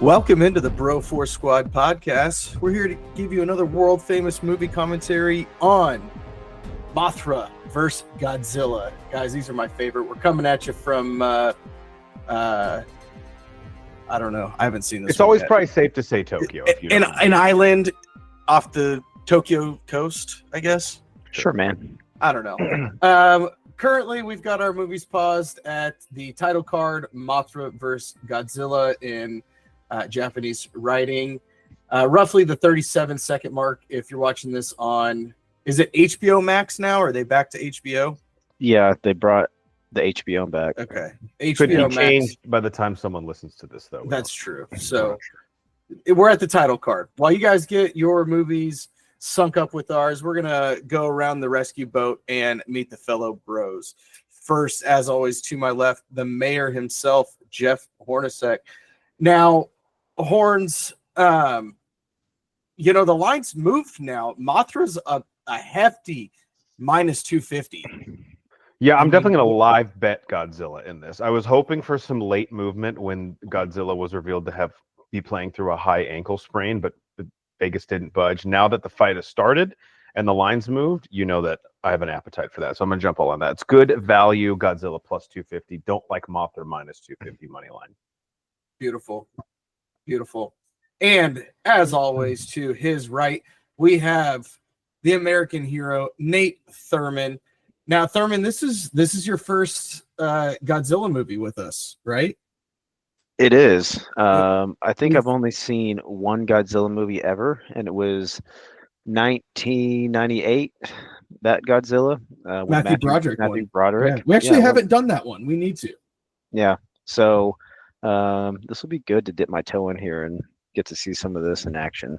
Welcome into the Bro Force Squad podcast. We're here to give you another world famous movie commentary on Mothra vs. Godzilla. Guys, these are my favorite. We're coming at you from, I don't know. I haven't seen this. It's always probably safe to say Tokyo. If you an island off the Tokyo coast, I guess. Sure, man. I don't know. Currently, we've got our movies paused at the title card, Mothra vs. Godzilla in Japanese writing. Roughly the 37-second mark if you're watching this on, is it HBO Max now, or are they back to HBO? Yeah, they brought the HBO back. Okay. Could be HBO Max. changed by the time someone listens to this, though. That's true. So we're at the title card. While you guys get your movies sunk up with ours, we're going to go around the rescue boat and meet the fellow bros. First, as always, to my left, the mayor himself, Jeff Hornacek. Now, Horns, the line's moved now. Mothra's a hefty minus 250. Yeah, I'm definitely going to live bet Godzilla in this. I was hoping for some late movement when Godzilla was revealed to be playing through a high ankle sprain, but Vegas didn't budge. Now that the fight has started and the line's moved, you know that I have an appetite for that. So I'm going to jump all on that. It's good value, Godzilla plus 250. Don't like Mothra minus 250 money line. Beautiful. Beautiful. And as always, to his right, we have the American hero, Nate Thurman. Now, Thurman, this is your first Godzilla movie with us, right? It is. I think I've only seen one Godzilla movie ever, and it was 1998. That Godzilla with Matthew Broderick. Matthew Broderick. Yeah. We actually haven't done that one. We need to. Yeah. So this will be good to dip my toe in here and get to see some of this in action.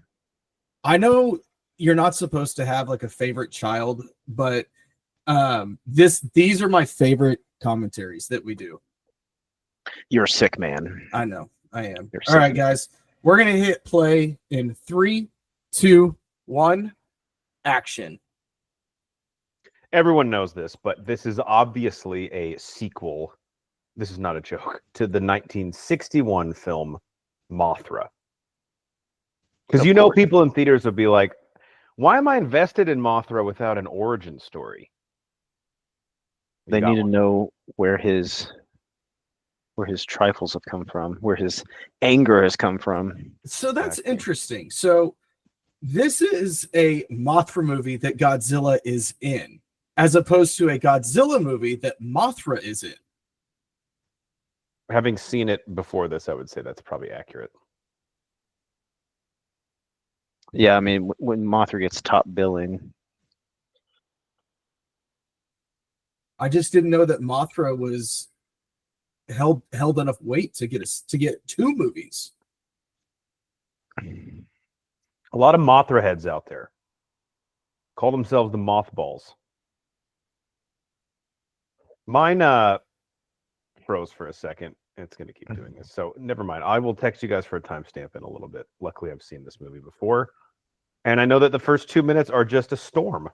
I know you're not supposed to have like a favorite child, but these are my favorite commentaries that we do. You're a sick man. I know. I am. All right, guys. We're going to hit play in 3, 2, 1, action. Everyone knows this, but this is obviously a sequel. This is not a joke, to the 1961 film Mothra. Because people in theaters would be like, why am I invested in Mothra without an origin story? They need to know where his trifles have come from, where his anger has come from. So that's interesting. So this is a Mothra movie that Godzilla is in, as opposed to a Godzilla movie that Mothra is in. Having seen it before this, I would say that's probably accurate. Yeah, I mean, when Mothra gets top billing. I just didn't know that Mothra was held enough weight to get 2 movies. A lot of Mothra heads out there call themselves the Mothballs. Mine froze for a second. It's going to keep doing this. So never mind. I will text you guys for a timestamp in a little bit. Luckily, I've seen this movie before. And I know that the first 2 minutes are just a storm.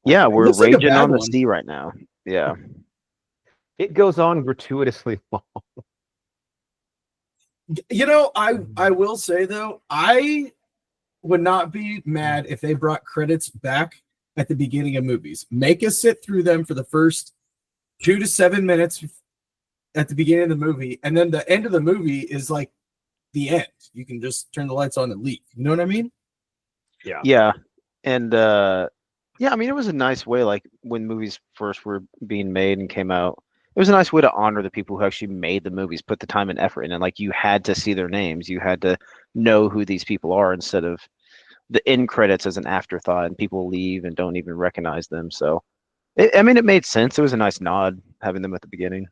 Yeah, we're raging on the one. sea right now. Yeah. It goes on gratuitously long. I will say, though, I would not be mad if they brought credits back at the beginning of movies. Make us sit through them for the first 2 to 7 minutes at the beginning of the movie, and then the end of the movie is like the end. You can just turn the lights on and leave. You know what I mean? Yeah. Yeah. And yeah, I mean, it was a nice way, like when movies first were being made and came out, it was a nice way to honor the people who actually made the movies, put the time and effort in, and like you had to see their names, you had to know who these people are instead of the end credits as an afterthought, and people leave and don't even recognize them. So, it made sense. It was a nice nod having them at the beginning.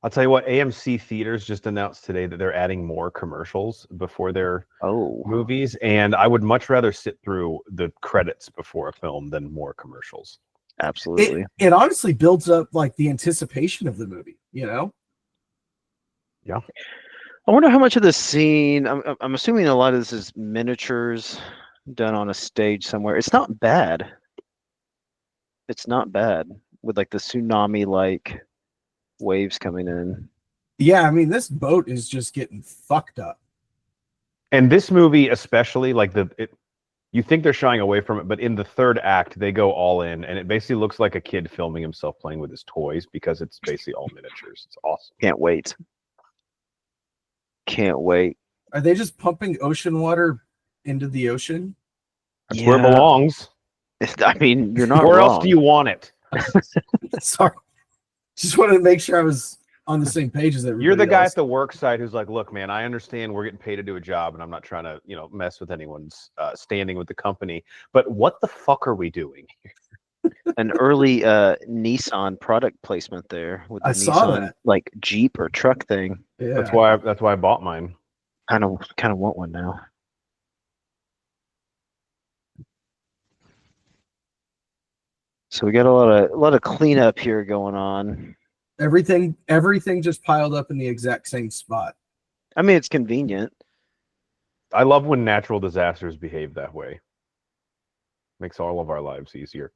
I'll tell you what, AMC Theaters just announced today that they're adding more commercials before their movies, and I would much rather sit through the credits before a film than more commercials. Absolutely. It honestly builds up like the anticipation of the movie, you know? Yeah. I wonder how much of the scene, I'm assuming a lot of this is miniatures done on a stage somewhere. It's not bad. It's not bad with like the tsunami like waves coming in. Yeah, I mean, this boat is just getting fucked up. And this movie, especially, like you think they're shying away from it, but in the third act, they go all in, and it basically looks like a kid filming himself playing with his toys because it's basically all miniatures. It's awesome. Can't wait. Can't wait. Are they just pumping ocean water into the ocean? That's where it belongs. I mean, you're not Where wrong. else do you want it? Sorry. Just wanted to make sure I was on the same page as everybody You're the guy else. at the work site who's like, look, man, I understand we're getting paid to do a job, and I'm not trying to, mess with anyone's standing with the company. But what the fuck are we doing here? An early Nissan product placement there with the I saw Nissan that. like Jeep or truck thing. Yeah. That's why I bought mine. Kind of want one now. So we got a lot of cleanup here going on. Everything just piled up in the exact same spot. I mean, it's convenient. I love when natural disasters behave that way. Makes all of our lives easier.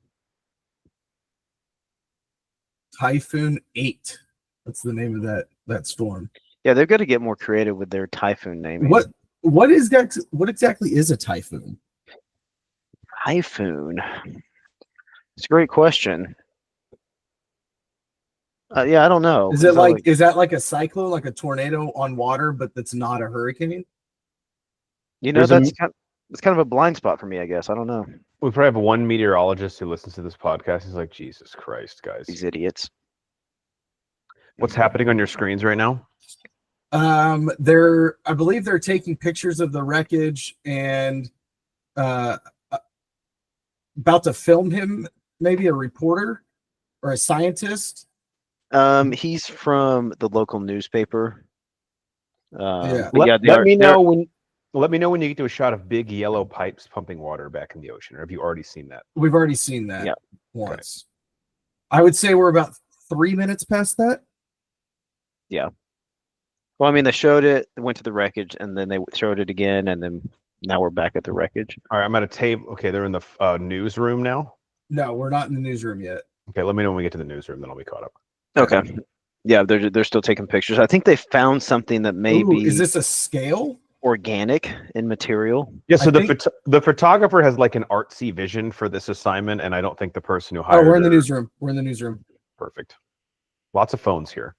Typhoon 8. That's the name of that storm. Yeah, they've got to get more creative with their typhoon naming. What exactly is a typhoon? Typhoon? It's a great question. Yeah, I don't know. Is that like a cyclone, like a tornado on water, but that's not a hurricane? That's kind of a blind spot for me, I guess. I don't know. We probably have one meteorologist who listens to this podcast. He's like, Jesus Christ, guys. These idiots. What's happening on your screens right now? I believe they're taking pictures of the wreckage and about to film him, maybe a reporter or a scientist. He's from the local newspaper. Yeah. Let me know when you get to a shot of big yellow pipes pumping water back in the ocean, or have you already seen that? We've already seen that once. Okay. I would say we're about 3 minutes past that. Yeah. Well, I mean, they showed it, they went to the wreckage, and then they showed it again, and then now we're back at the wreckage. All right, I'm at a table. Okay, they're in the newsroom now. No, we're not in the newsroom yet. Okay, let me know when we get to the newsroom, then I'll be caught up. Okay. Yeah, they're still taking pictures. I think they found something that may be. Is this a scale? Organic in material. Yeah, so the photographer has like an artsy vision for this assignment, and I don't think the person who hired. Oh, we're in the newsroom. We're in the newsroom. Perfect. Lots of phones here.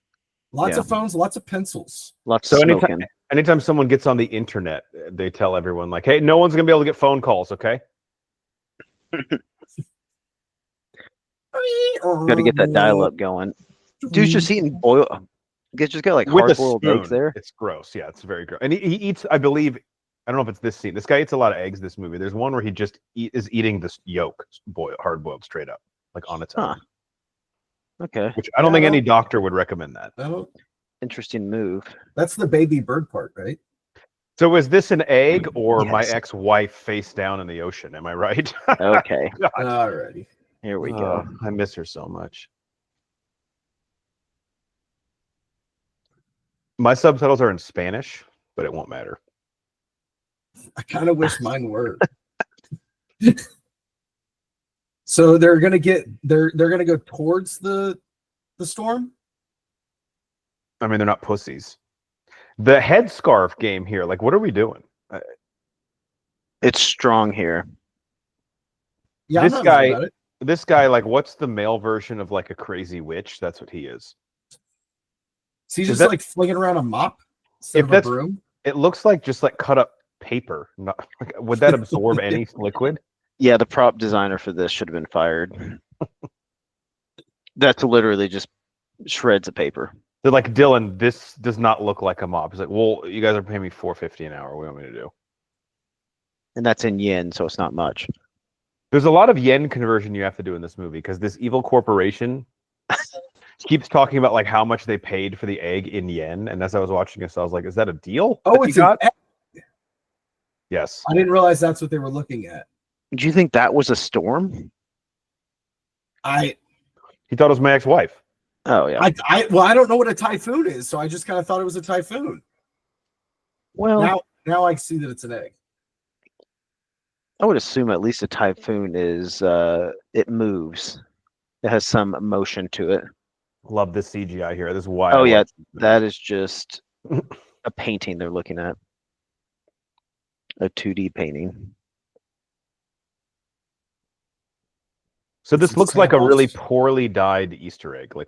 Lots of phones, lots of pencils. Lots of smoking. Anytime someone gets on the internet, they tell everyone like, "Hey, no one's gonna be able to get phone calls, okay?" Got to get that dial-up going. Dude's just eating just got like hard-boiled eggs there. It's gross. Yeah, it's very gross. And he eats, I believe, I don't know if it's this scene. This guy eats a lot of eggs this movie. There's one where he just is eating this yolk, hard-boiled straight up, like on its own. Okay. Which I don't think any doctor would recommend that. Interesting move. That's the baby bird part, right? So is this an egg or my ex-wife face down in the ocean? Am I right? Okay. Alrighty. Here we go. I miss her so much. My subtitles are in Spanish, but it won't matter. I kind of wish mine were. So they're gonna go towards the storm. I mean, they're not pussies. The headscarf game here, like, what are we doing? It's strong here. Yeah, this guy, like, what's the male version of like a crazy witch? That's what he is. So he's just like flinging around a mop instead of a broom. It looks like just like cut up paper. Not, like, would that absorb any liquid? Yeah, the prop designer for this should have been fired. That's literally just shreds of paper. They're like, Dylan, this does not look like a mop. He's like, well, you guys are paying me $4.50 an hour. What do you want me to do? And that's in yen, so it's not much. There's a lot of yen conversion you have to do in this movie because this evil corporation keeps talking about like how much they paid for the egg in yen. And as I was watching this, I was like, is that a deal? Oh, it's an egg. Yes. I didn't realize that's what they were looking at. Do you think that was a storm? He thought it was my ex-wife. Oh yeah. I don't know what a typhoon is, so I just kind of thought it was a typhoon. Well, now I see that it's an egg. I would assume at least a typhoon is it moves. It has some motion to it. Love this CGI here. This is why. Oh I yeah, love this that is just a painting they're looking at. A 2D painting. So this looks like a really poorly dyed Easter egg. Like,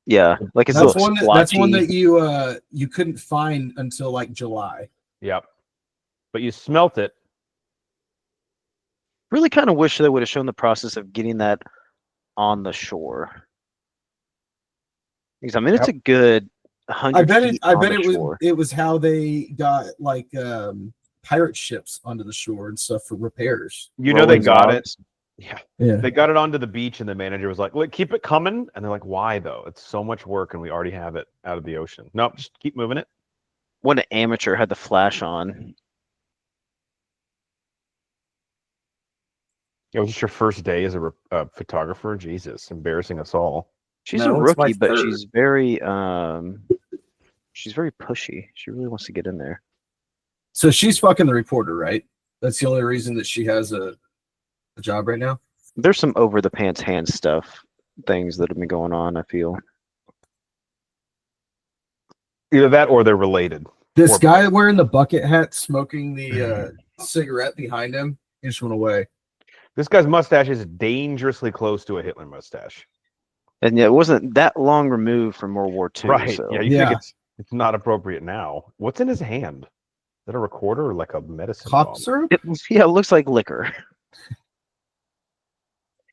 Yeah, like it's That's a little one. That's one splotchy. that you couldn't find until like July. yep. But you smelt it. Really kind of wish they would have shown the process of getting that on the shore. Because I mean, it's a good 100 feet I on bet the it was shore. it was how they got like pirate ships onto the shore and stuff for repairs. You know they Rolling got it. logs. Yeah. Yeah. They got it onto the beach, and the manager was like, "Look, keep it coming." And they're like, "Why though? It's so much work, and we already have it out of the ocean." Nope, just keep moving it. When an amateur had the flash on. It was just your first day as a photographer. Jesus, embarrassing us all. She's a No, it's my rookie, but third. she's very pushy. She really wants to get in there. So she's fucking the reporter, right? That's the only reason that she has a job right now. There's some over the pants hand stuff things that have been going on, I feel. Either that or they're related. This Or guy wearing the bucket hat, smoking the cigarette behind him, he just went away. This guy's mustache is dangerously close to a Hitler mustache. And yeah, it wasn't that long removed from World War II. Right. So. Yeah, you think it's not appropriate now. What's in his hand? Is that a recorder or like a medicine Cough bomb? syrup? It looks like liquor.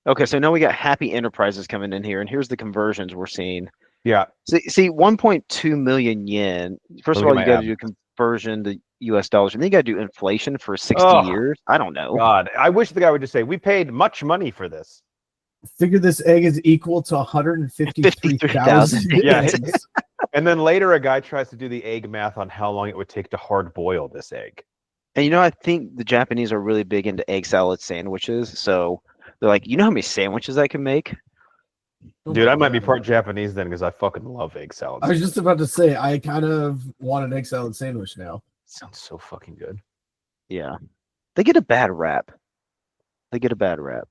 Okay, so now we got Happy Enterprises coming in here, and here's the conversions we're seeing. Yeah. See 1.2 million yen. First of all, you got to do conversion to US dollars, and then you got to do inflation for 60 years. I don't know. God, I wish the guy would just say, "We paid much money for this." Figure this egg is equal to 153,000 Yeah. eggs. And then later, a guy tries to do the egg math on how long it would take to hard boil this egg. And I think the Japanese are really big into egg salad sandwiches. So they're like, you know how many sandwiches I can make? Dude, I might be part Japanese then because I fucking love egg salads. I was just about to say, I kind of want an egg salad sandwich now. Sounds so fucking good. Yeah. They get a bad rap.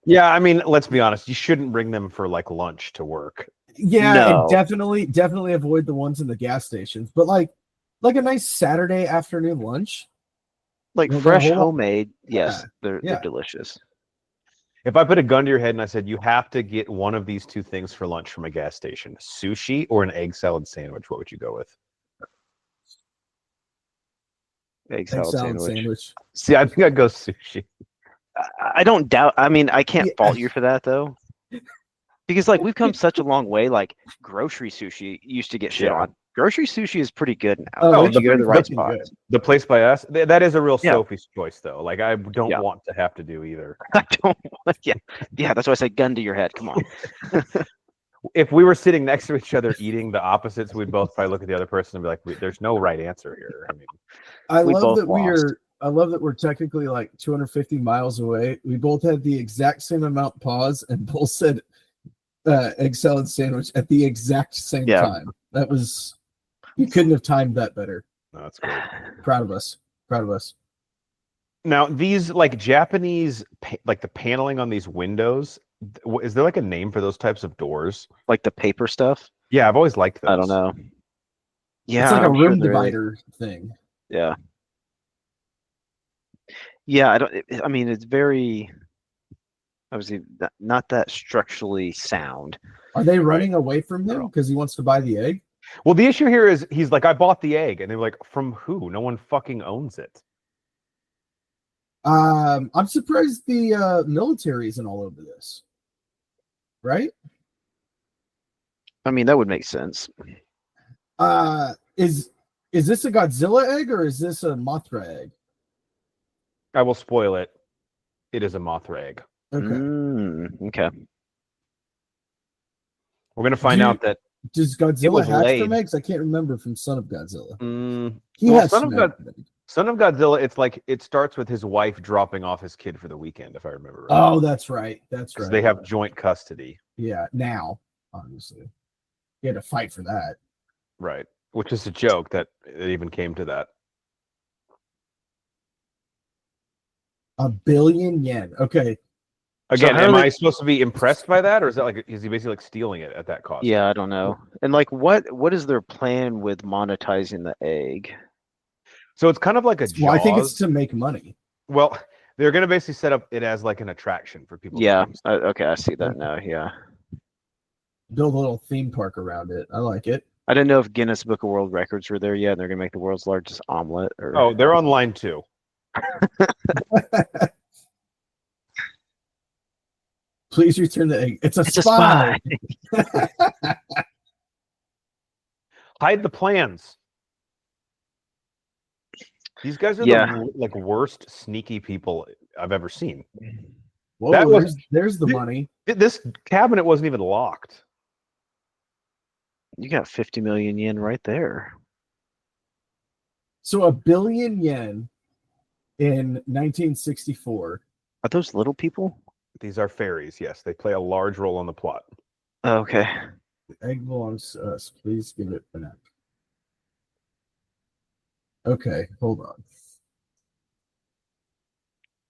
Yeah, I mean, let's be honest. You shouldn't bring them for like lunch to work. Yeah, No. and definitely avoid the ones in the gas stations. But like a nice Saturday afternoon lunch. Like fresh homemade. Yes, they're delicious. If I put a gun to your head and I said, you have to get one of these two things for lunch from a gas station, sushi or an egg salad sandwich, what would you go with? Egg salad sandwich. See, I think I'd go sushi. I don't doubt. I mean, I can't fault you for that though, because like we've come such a long way. Like grocery sushi used to get shit on. Grocery sushi is pretty good now. Oh, you go to the right spots. The place by us, that is a real Sophie's choice though. Like I don't want to have to do either. I don't want. Yeah. That's why I say gun to your head. Come on. If we were sitting next to each other eating the opposites, we'd both probably look at the other person and be like, "There's no right answer here." I mean, I love that we're technically like 250 miles away. We both had the exact same amount pause and both said egg salad sandwich at the exact same time. That was, you couldn't have timed that better. No, that's great. Proud of us. Now, these like Japanese, like the paneling on these windows, is there like a name for those types of doors? Like the paper stuff? Yeah, I've always liked those. I don't know. Yeah, it's like a room divider thing. Yeah. Yeah, I mean, it's very, obviously, not that structurally sound. Are they running away from him because he wants to buy the egg? Well, the issue here is he's like, I bought the egg. And they're like, from who? No one fucking owns it. I'm surprised the military isn't all over this. Right? I mean, that would make sense. Is this a Godzilla egg or is this a Mothra egg? I will spoil it. It is a Mothra egg. Okay. Okay. We're gonna find out that does Godzilla hatch from eggs? I can't remember from Son of Godzilla. Son of Godzilla. It's like it starts with his wife dropping off his kid for the weekend, if I remember right. Oh, that's right. They have joint custody. Yeah, now obviously, you had to fight for that. Right, which is a joke that it even came to that. $1 billion yen. Okay. Again, how am are I supposed to be impressed by that, or is he basically like stealing it at that cost? Yeah, I don't know. And like, what is their plan with monetizing the egg? So it's kind of like a Jaws. Well, I think it's to make money. Well, they're going to basically set up it as like an attraction for people. Yeah. To come. Okay, I see that now. Yeah. Build a little theme park around it. I like it. I didn't know if Guinness Book of World Records were there yet. And they're gonna make the world's largest omelet. Or Oh, they're on line 2. Please return the egg. It's a It's a spy. Hide the plans. These guys are the like worst sneaky people I've ever seen. Whoa, there's the money. This cabinet wasn't even locked. You got 50 million yen right there. So 1 billion yen in 1964. Are those little people? These are fairies, yes. They play a large role in the plot. Okay. The egg belongs to us. Please give it back. Okay, hold on.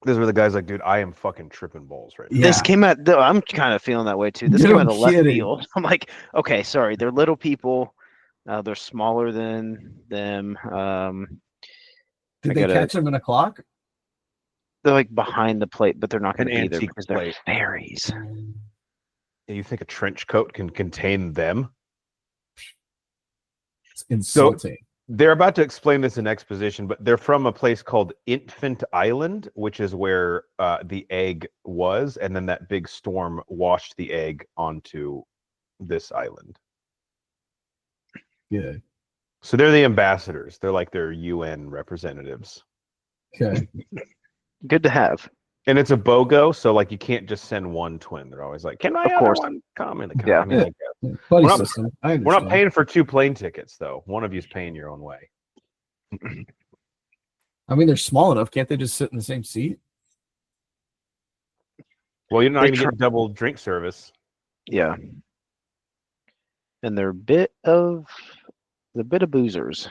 These were the guys like, dude, I am fucking tripping balls right now. Yeah. This came out. I'm kind of feeling that way too. This No came out of left kidding. field. I'm like, okay, sorry, they're little people. They're smaller than them. Did they catch them in a clock? They're like behind the plate, but they're not going to An be there antique because they're plate. fairies. You think a trench coat can contain them? It's insulting. They're about to explain this in exposition, but they're from a place called Infant Island, which is where the egg was, and then that big storm washed the egg onto this island. Yeah. So they're the ambassadors. They're like their UN representatives. Okay. Good to have. And it's a BOGO, so like you can't just send one twin. They're always like, "Can my Of other course. one come in the Yeah. I mean, like, Buddy We're not- system. I understand. we're not paying for 2 plane tickets, though. One of you's paying your own way. I mean, they're small enough. Can't they just sit in the same seat? Well, you're not They even getting double drink service. Yeah. And they're a bit of boozers.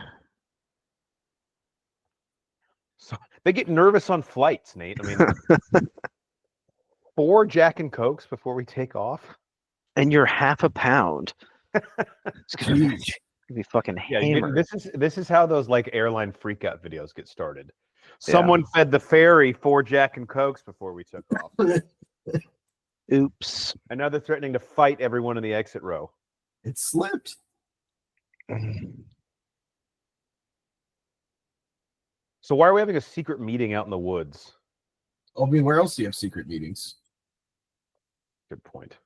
So they get nervous on flights, Nate. I mean, 4 Jack and Cokes before we take off. And you're half a pound. It's gonna Jeez. be fucking Yeah, hammered. this is how those like airline freakout videos get started. Someone fed the ferry 4 Jack and Cokes before we took off, Oops. and now they're threatening to fight everyone in the exit row. It slipped. So why are we having a secret meeting out in the woods? I mean, where else do you have secret meetings? Good point.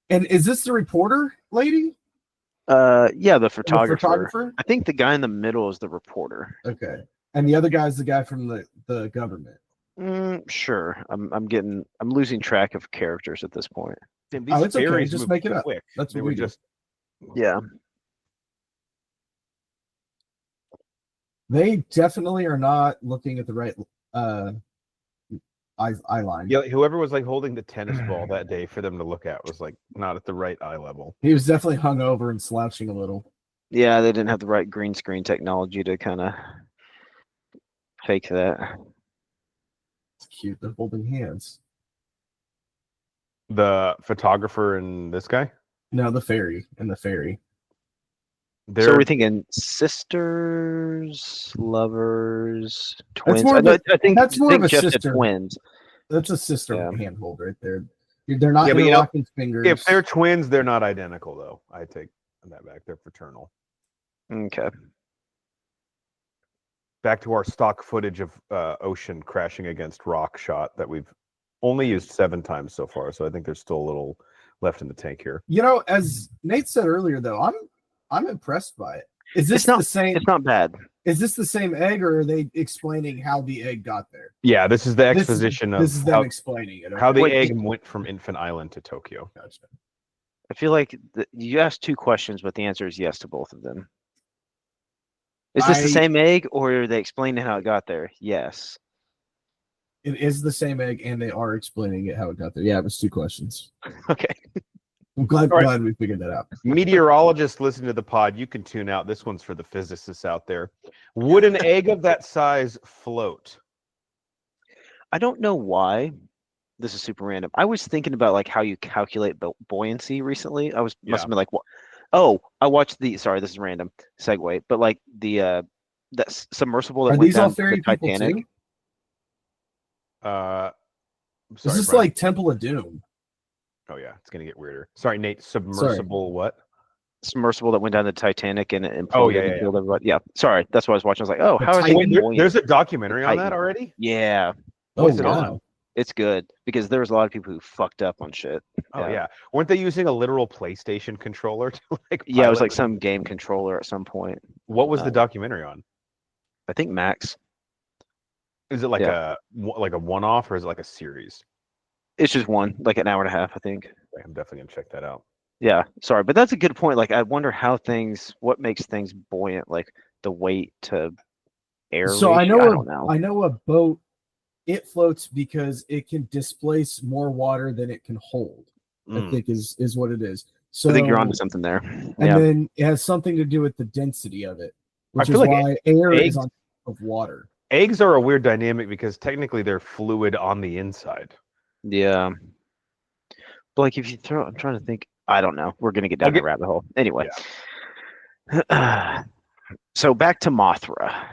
And is this the reporter lady? Yeah, the The photographer. photographer? I think the guy in the middle is the reporter. Okay. And the other guy's the guy from the government. Sure. I'm losing track of characters at this point. Damn, Oh, it's okay. fairies Just move make it up. quick. That's They what were we do. just Yeah. They definitely are not looking at the right eye line. yeah. Whoever was like holding the tennis ball that day for them to look at was like not at the right eye level. He was definitely hung over and slouching a little. Yeah, they didn't have the right green screen technology to kind of fake that. It's cute. They're holding hands. The photographer and this guy. No, the fairy and the fairy. They're So we're thinking sisters, lovers, twins. more of a- I think that's more of a just the sister. twins. That's a sister Yeah. handhold right there. They're not Yeah, but you know, interlocking fingers. if they're twins, they're not identical though. I take that back. They're fraternal. Okay. Back to our stock footage of ocean crashing against rock shot that we've only used 7 times so far. So I think there's still a little left in the tank here. You know, as Nate said earlier, though, I'm impressed by it. Is this the same? It's not bad. Is this the same egg, or are they explaining how the egg got there? Yeah, this is the exposition This is of them explaining it. how the Wait, egg went from Infant Island to Tokyo. Gotcha. I feel like you asked 2 questions, but the answer is yes to both of them. Is this the same egg, or are they explaining how it got there? Yes. It is the same egg, and they are explaining it how it got there. Yeah, it was 2 questions. Okay. I'm glad All right. glad we figured that out. Meteorologists listen to the pod. You can tune out. This one's for the physicists out there. Would an egg of that size float? I don't know why. This is super random. I was thinking about like how you calculate buoyancy recently. Must Yeah. have been like, what? Oh, I watched the. Sorry, this is random segue, but like that submersible that Are went these all down the fairy people Titanic. too? Is Sorry, this Brian. like Temple of Doom? Oh yeah, it's gonna get weirder. Sorry, Nate. Sorry. Submersible what? Submersible that went down the Titanic and it Oh, imploded yeah, and yeah. killed everybody. Yeah, sorry, that's what I was watching. I was like, oh, The how are they Titan? Wait, buoyant? there's a documentary on that Titan. already? Yeah, Oh What's it on? wow! it's good because there was a lot of people who fucked up on shit. Oh yeah. Weren't they using a literal PlayStation controller to like Yeah, it was pilot like some game controller at some point. What was the documentary on? I think Max. Is it like Yeah. a one-off or is it like a series? It's just one, like an hour and a half, I think. Okay, I'm definitely gonna check that out. Yeah, sorry, but that's a good point. Like, I wonder what makes things buoyant, like the weight to air So I ratio. know I don't know. I know a boat. It floats because it can displace more water than it can hold. I think is what it is. So I think you're onto something there. And Yeah. then it has something to do with the density of it, which I is feel like why air eggs- is on top of water. Eggs are a weird dynamic because technically they're fluid on the inside. Yeah. But like if you throw, I'm trying to think. I don't know. We're gonna get down the rabbit hole. Anyway. So back to Mothra.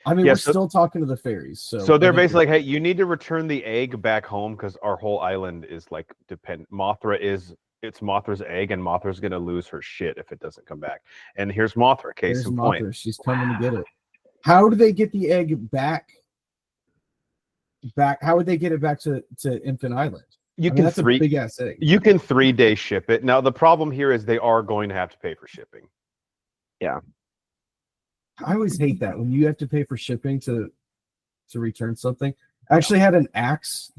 I mean, Yeah, we're so- still talking to the fairies. So they're basically like, hey, you need to return the egg back home because our whole island is like dependent. It's Mothra's egg, and Mothra's gonna lose her shit if it doesn't come back. And here's Mothra, case there's in Mothra. point. She's coming to get it. How do they get the egg back? How would they get it back to Infant Island? That's a big ass egg. You can 3-day ship it. Now the problem here is they are going to have to pay for shipping. Yeah. I always hate that when you have to pay for shipping to return something. I actually had an axe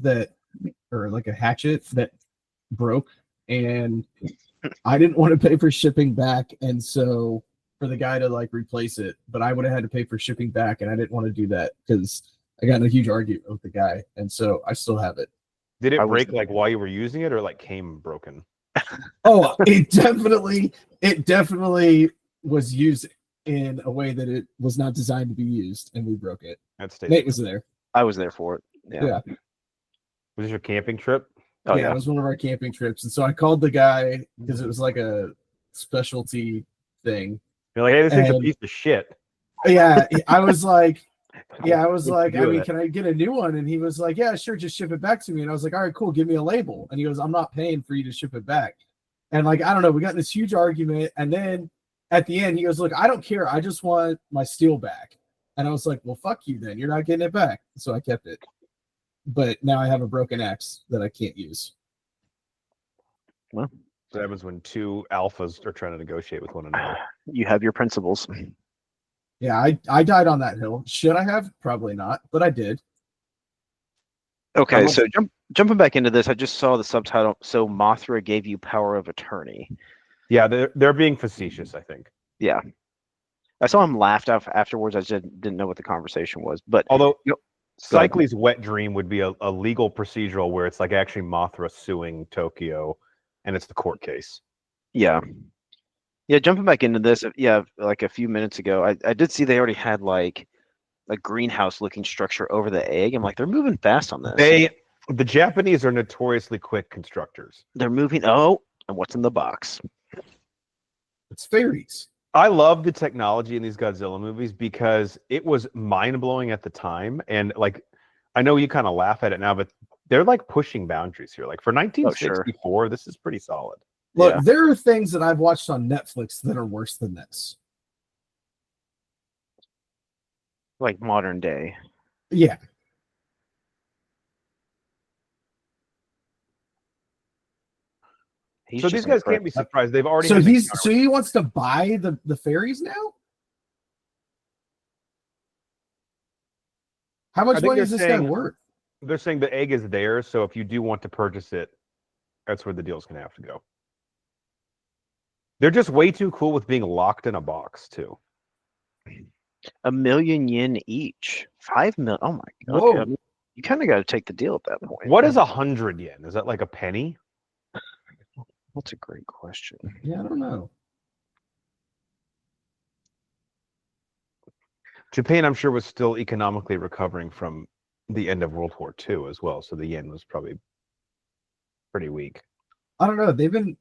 or like a hatchet that broke, and I didn't want to pay for shipping back, and so for the guy to like replace it, but I would have had to pay for shipping back, and I didn't want to do that because I got in a huge argument with the guy, and so I still have it. Did it break like while you were using it, or like came broken? Oh, it definitely was used in a way that it was not designed to be used, and we broke it. Nate was there. I was there for it. Yeah. Was this your camping trip? Oh, yeah, it was one of our camping trips, and so I called the guy because it was like a specialty thing. You're like, hey, this thing's a piece of shit. Yeah, I was like, I mean, it? can I get a new one? And he was like, yeah, sure, just ship it back to me. And I was like, all right, cool, give me a label. And he goes, I'm not paying for you to ship it back. And like, I don't know, we got in this huge argument, and then at the end, he goes, look, I don't care, I just want my steel back. And I was like, well, fuck you then, you're not getting it back. So I kept it. But now I have a broken axe that I can't use. Well, that happens when two alphas are trying to negotiate with one another. You have your principles. Yeah, I died on that hill. Should I have? Probably not, but I did. Okay, so jumping back into this, I just saw the subtitle. So Mothra gave you power of attorney. Yeah, they're being facetious, I think. Yeah. I saw him laughed afterwards. I just didn't know what the conversation was. But although Cycly's wet dream would be a legal procedural where it's like actually Mothra suing Tokyo, and it's the court case. Yeah. Yeah, jumping back into this, like a few minutes ago, I did see they already had like a greenhouse looking structure over the egg. I'm like, they're moving fast on this. The Japanese are notoriously quick constructors. They're moving. Oh, and what's in the box? It's fairies. I love the technology in these Godzilla movies because it was mind-blowing at the time. And like, I know you kind of laugh at it now, but they're like pushing boundaries here. Like for 1964, This is pretty solid. Look, there are things that I've watched on Netflix that are worse than this. Like modern day. Yeah. So these guys can't be surprised. They've already. So he wants to buy the fairies now? How much money is this guy worth? They're saying the egg is theirs, so if you do want to purchase it, that's where the deal's gonna have to go. They're just way too cool with being locked in a box, too. 1 million yen each. 5 million. Oh my god. Whoa. Okay. You kind of got to take the deal at that point. What is 100 yen? Is that like a penny? That's a great question. Yeah, I don't know. Japan, I'm sure, was still economically recovering from the end of World War II as well, so the yen was probably pretty weak. I don't know. They've been,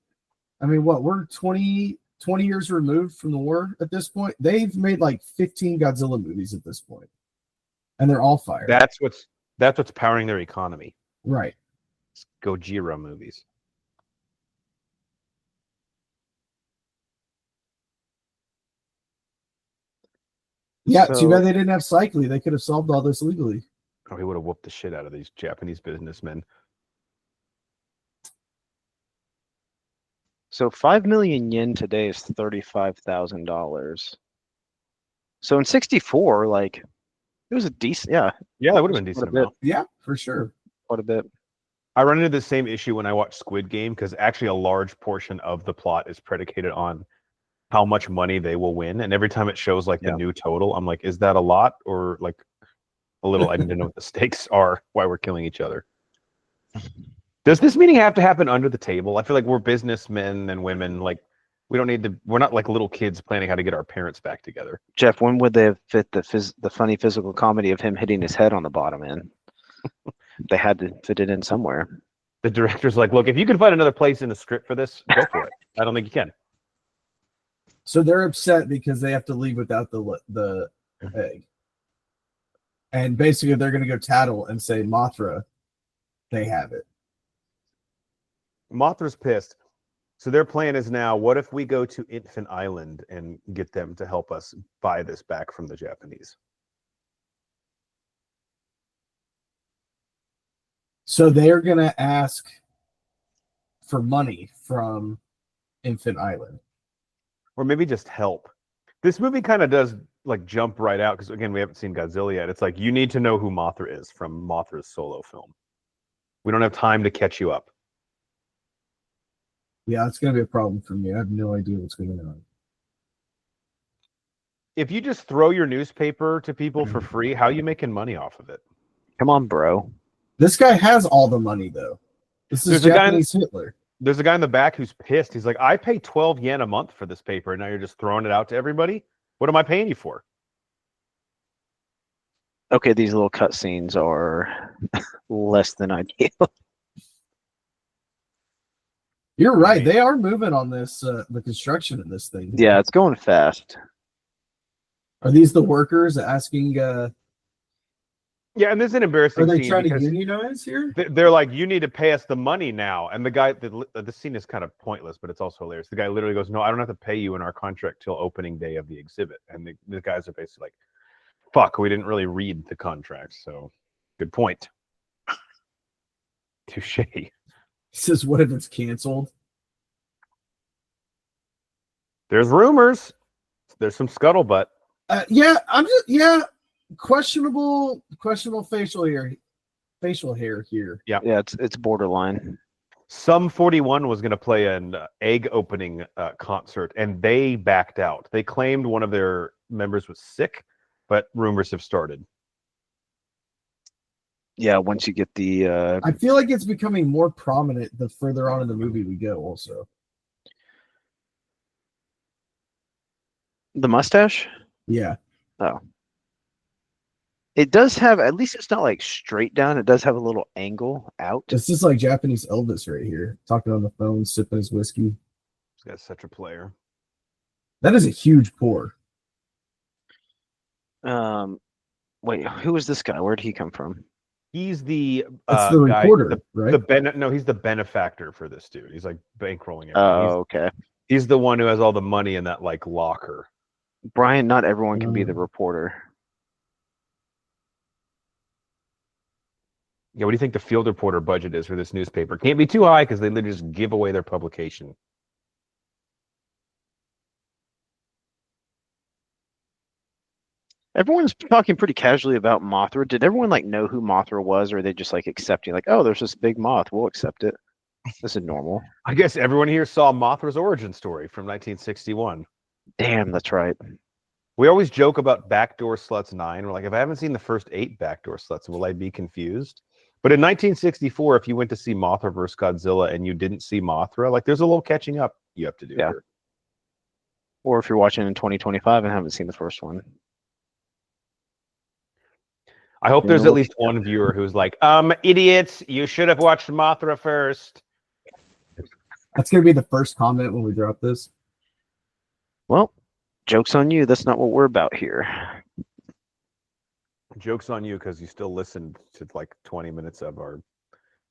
I mean, what, we're 20 years removed from the war at this point. They've made like 15 Godzilla movies at this point, and they're all fire. That's what's powering their economy. Right. It's Gojira movies. Yeah, So- too bad they didn't have Cycly. They could have solved all this legally. Oh, he would have whooped the shit out of these Japanese businessmen. So 5 million yen today is $35,000. So in '64, like it was a decent, Yeah, that would have been Quite a decent bit. amount. Yeah, for sure. quite a bit. I run into the same issue when I watch Squid Game because actually a large portion of the plot is predicated on how much money they will win, and every time it shows like the Yeah. new total, I'm like, is that a lot or like a little? I need to know what the stakes are. Why we're killing each other. Does this meeting have to happen under the table? I feel like we're businessmen and women. Like we don't need to. We're not like little kids planning how to get our parents back together. Jeff, when would they have fit the funny physical comedy of him hitting his head on the bottom end? They had to fit it in somewhere. The director's like, look, if you can find another place in the script for this, go for it. I don't think you can. So they're upset because they have to leave without the egg. And basically they're going to go tattle and say, Mothra, they have it. Mothra's pissed. So their plan is now, what if we go to Infant Island and get them to help us buy this back from the Japanese? So they're going to ask for money from Infant Island. Or maybe just help. This movie kind of does like jump right out because again, we haven't seen Godzilla yet. It's like you need to know who Mothra is from Mothra's solo film. We don't have time to catch you up. Yeah, it's going to be a problem for me. I have no idea what's going on. If you just throw your newspaper to people for free, how are you making money off of it? Come on, bro. This guy has all the money, though. This is There's a guy- Japanese Hitler. There's a guy in the back who's pissed. He's like, I pay 12 yen a month for this paper, and now you're just throwing it out to everybody? What am I paying you for? Okay, these little cutscenes are less than ideal. You're right. They are moving on this, the construction of this thing. Yeah, it's going fast. Are these the workers asking, Yeah, and this is an embarrassing are they scene trying to because unionize here? they're like, you need to pay us the money now. And the guy, the scene is kind of pointless, but it's also hilarious. The guy literally goes, no, I don't have to pay you in our contract till opening day of the exhibit. And the guys are basically like, fuck, we didn't really read the contract. So good point. Touche. He says, what if it's canceled? There's rumors. There's some scuttlebutt. Questionable facial hair here. Yeah, it's borderline. Some 41 was going to play an egg opening concert, and they backed out. They claimed one of their members was sick, but rumors have started. Yeah, once you get the I feel like it's becoming more prominent the further on in the movie we go. Also, mustache. yeah, It does have, at least it's not like straight down. It does have a little angle out. this is like Japanese Elvis right here, talking on the phone, sipping his whiskey. This guy's such a player. That is a huge pour. Wait, who was this guy? Where did he come from? He's the That's the guy, reporter, right? No, he's the benefactor for this dude. He's like bankrolling everything. Oh, okay. He's the one who has all the money in that like locker. Brian, not everyone can be the reporter. Yeah, what do you think the field reporter budget is for this newspaper? Can't be too high because they literally just give away their publication. Everyone's talking pretty casually about Mothra. Did everyone like know who Mothra was, or are they just like accepting, like, oh, there's this big moth, we'll accept it? This is normal. I guess everyone here saw Mothra's origin story from 1961. Damn, that's right. We always joke about Backdoor Sluts 9. We're like, if I haven't seen the first 8 Backdoor Sluts, will I be confused? But in 1964, if you went to see Mothra vs. Godzilla and you didn't see Mothra, like there's a little catching up you have to do here. Or if you're watching in 2025 and haven't seen the first one. I hope You there's know at what? least one viewer who's like, idiots, you should have watched Mothra first. That's gonna be the first comment when we drop this. Well, joke's on you. That's not what we're about here. Joke's on you because you still listened to like 20 minutes of our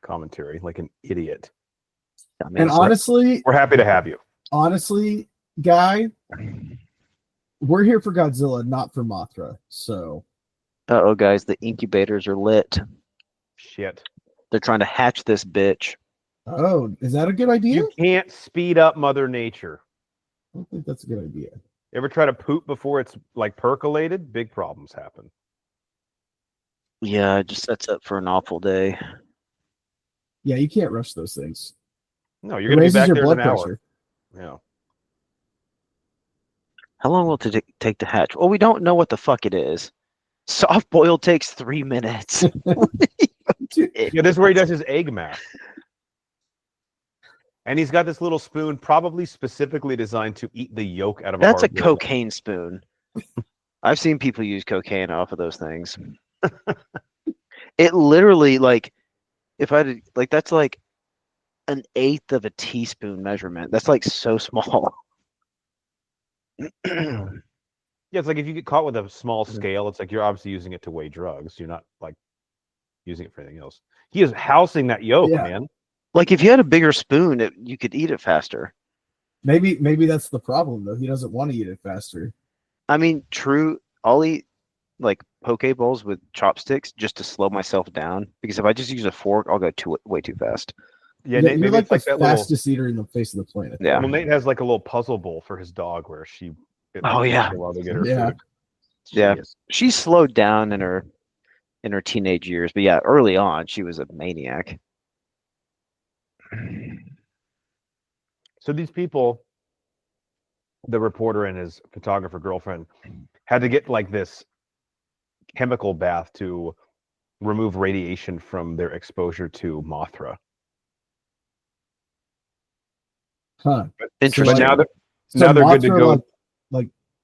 commentary like an idiot. I mean, And honestly, We're happy to have you. honestly, guy, we're here for Godzilla, not for Mothra. So uh-oh, guys, the incubators are lit. Shit. They're trying to hatch this bitch. oh, is that a good idea? You can't speed up Mother Nature. I don't think that's a good idea. Ever try to poop before it's like percolated? Big problems happen. Yeah, it just sets up for an awful day. Yeah, you can't rush those things. No, you're It going to be raises back your there in blood an hour. pressure. Yeah. How long will it take to hatch? Well, we don't know what the fuck it is. Soft boil takes 3 minutes. Yeah, this is where he does his egg math. And he's got this little spoon, probably specifically designed to eat the yolk out of That's a hard boiled egg. cocaine spoon. I've seen people use cocaine off of those things. It literally, like, if I did, like, that's like an eighth of a teaspoon measurement. That's like so small. Yeah, it's like if you get caught with a small scale, it's like you're obviously using it to weigh drugs. You're not like using it for anything else. He is housing that yolk, Yeah. man. Like, if you had a bigger spoon, you could eat it faster. Maybe that's the problem though. He doesn't want to eat it faster. I mean, true. I'll eat like poke bowls with chopsticks just to slow myself down, because if I just use a fork, I'll go way too fast. Yeah, You're Nate, maybe like it's like the that little. fastest eater in the face of the planet. Yeah. Well, Nate has like a little puzzle bowl for his dog where it Oh, takes yeah. a while to get her Yeah. food. Yeah. Jeez. She slowed down in her teenage years, but yeah, early on she was a maniac. So these people, the reporter and his photographer girlfriend, had to get like this chemical bath to remove radiation from their exposure to Mothra. Huh. Interesting. But now that So now they're good to Mothra, go.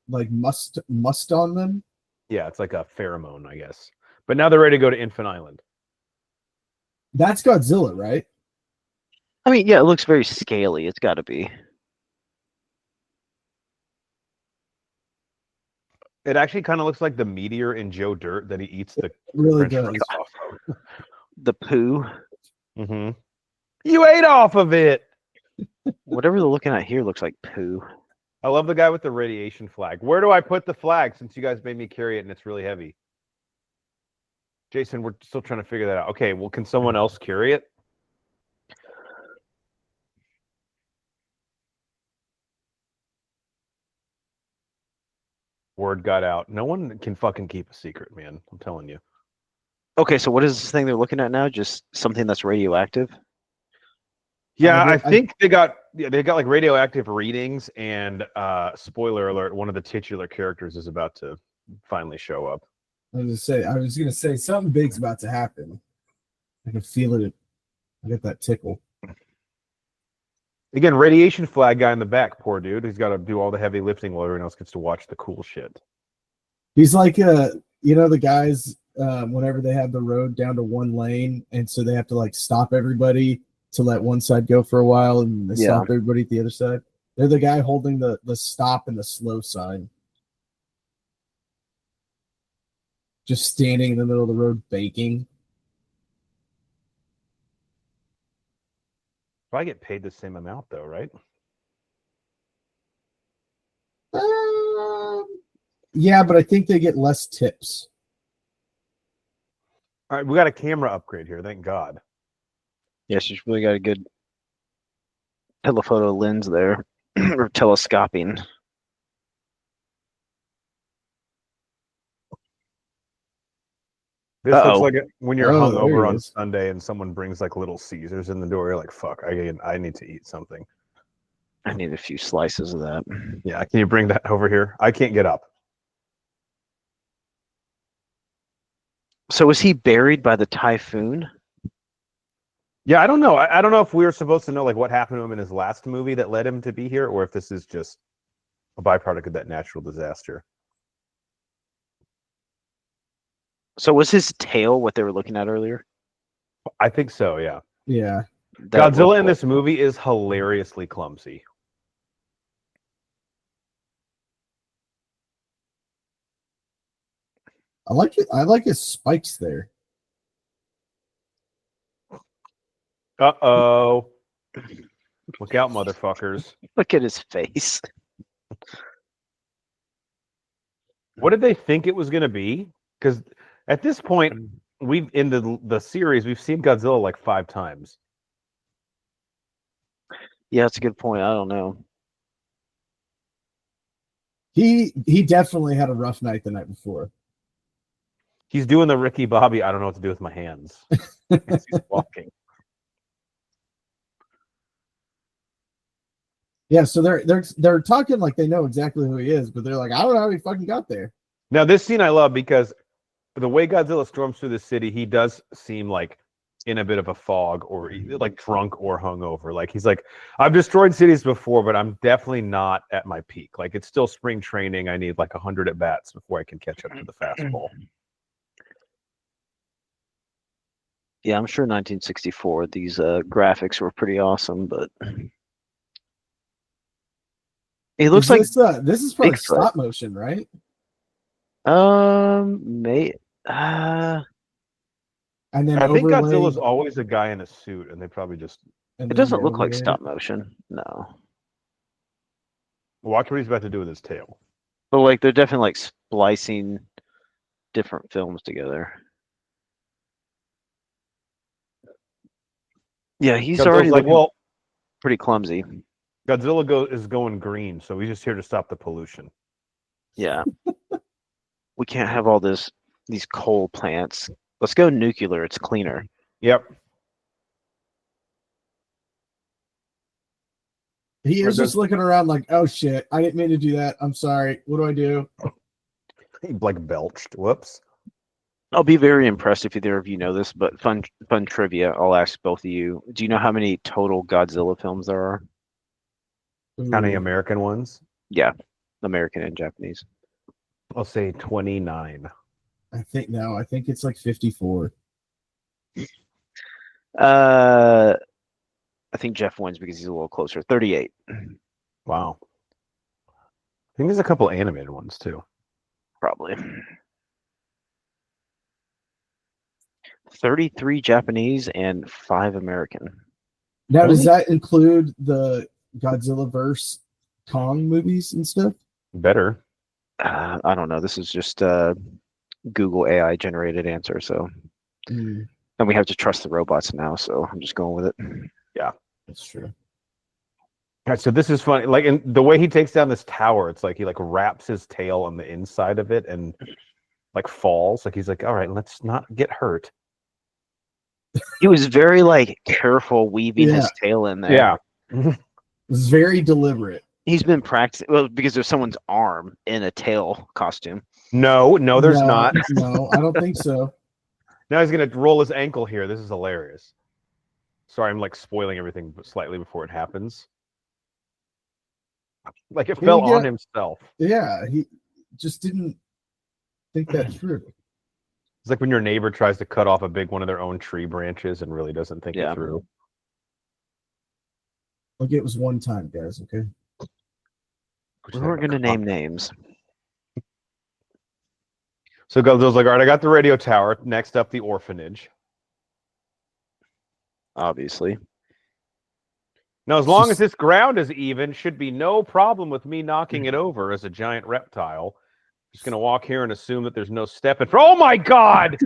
like must on them. Yeah, it's like a pheromone, I guess. But now they're ready to go to Infant Island. That's Godzilla, right? I mean, yeah, it looks very scaly. It's got to be. It actually kind of looks like the meteor in Joe Dirt that he eats the Really French does. fries off of. The poo. Mm-hmm. You ate off of it. Whatever they're looking at here looks like poo. I love the guy with the radiation flag. Where do I put the flag since you guys made me carry it and it's really heavy? Jason, we're still trying to figure that out. Okay, well, can someone else carry it? Word got out. No one can fucking keep a secret, man. I'm telling you. Okay, so what is this thing they're looking at now? Just something that's radioactive? Yeah, I I get- think they got like radioactive readings, and spoiler alert, one of the titular characters is about to finally show up. I was gonna say something big's about to happen. I can feel it. I get that tickle. Again, radiation flag guy in the back, poor dude. He's got to do all the heavy lifting while everyone else gets to watch the cool shit. He's like the guys whenever they have the road down to one lane, and so they have to like stop everybody to let one side go for a while, and they stop everybody at the other side. They're the guy holding the stop and the slow sign. Just standing in the middle of the road baking. Probably get paid the same amount though, right? Yeah, but I think they get less tips. All right, we got a camera upgrade here. Thank God. Yeah, she's really got a good telephoto lens there, or telescoping. This Uh-oh. looks like it when you're Oh, hungover there it on is. Sunday and someone brings like Little Caesars in the door. You're like, fuck, I need to eat something. I need a few slices of that. Yeah, can you bring that over here? I can't get up. So was he buried by the typhoon? Yeah, I don't know. I don't know if we were supposed to know like what happened to him in his last movie that led him to be here, or if this is just a byproduct of that natural disaster. So was his tail what they were looking at earlier? I think so. Yeah. Yeah. That Godzilla looked in cool. this movie is hilariously clumsy. I like it. I like his spikes there. Uh-oh. Look out, motherfuckers. Look at his face. What did they think it was going to be? Because at this point, we've in the series, we've seen Godzilla like 5 times. Yeah, that's a good point. I don't know. He definitely had a rough night the night before. He's doing the Ricky Bobby, I don't know what to do with my hands. As he's walking. Yeah, so they're talking like they know exactly who he is, but they're like, I don't know how he fucking got there. Now, this scene I love because the way Godzilla storms through the city, he does seem like in a bit of a fog or like drunk or hungover. Like he's like, I've destroyed cities before, but I'm definitely not at my peak. Like it's still spring training. I need like 100 at bats before I can catch up to the fastball. Yeah, I'm sure 1964, these graphics were pretty awesome, but it looks like This is probably Bigfoot. stop motion, right? may And then I think overlay, Godzilla's always a guy in a suit, and they probably just and it then doesn't look like overlay. stop motion. No. watch what he's about to do with his tail. But like they're definitely like splicing different films together. Yeah, he's Godzilla's already like, looking well, pretty clumsy. Godzilla is going green, so he's just here to stop the pollution. Yeah. We can't have all these coal plants. Let's go nuclear. It's cleaner. Yep. He Or is just does- looking around like, oh shit, I didn't mean to do that. I'm sorry. What do I do? He like belched. Whoops. I'll be very impressed if either of you know this, but fun trivia. I'll ask both of you. Do you know how many total Godzilla films there are? How many Ooh. American ones? Yeah, American and Japanese. I'll say 29. I think it's like 54. I think Jeff wins because he's a little closer. 38. Wow. I think there's a couple animated ones too. Probably. 33 Japanese and 5 American. Now, does Really? that include the Godzilla verse Kong movies and stuff? Better. I don't know. This is just Google AI generated answer. So, and we have to trust the robots now. So I'm just going with it. That's true. All right, so this is funny. Like in the way he takes down this tower, it's like he like wraps his tail on the inside of it and like falls. Like he's like, all right, let's not get hurt. He was very like careful weaving his tail in there. Yeah. It's very deliberate. He's been practicing. Well, because there's someone's arm in a tail costume. No, there's not. No, I don't think so. Now he's gonna roll his ankle here. This is hilarious. Sorry, I'm like spoiling everything slightly before it happens. Like it fell on himself. Yeah, he just didn't think that through. It's like when your neighbor tries to cut off a big one of their own tree branches and really doesn't think it through. Like it was one time, guys. Okay. We weren't going to name names. So Godzilla's like, all right, I got the radio tower. Next up, the orphanage. Obviously. Now, as long as this ground is even, should be no problem with me knocking it over as a giant reptile. Just going to walk here and assume that there's no step in front. Oh, my God!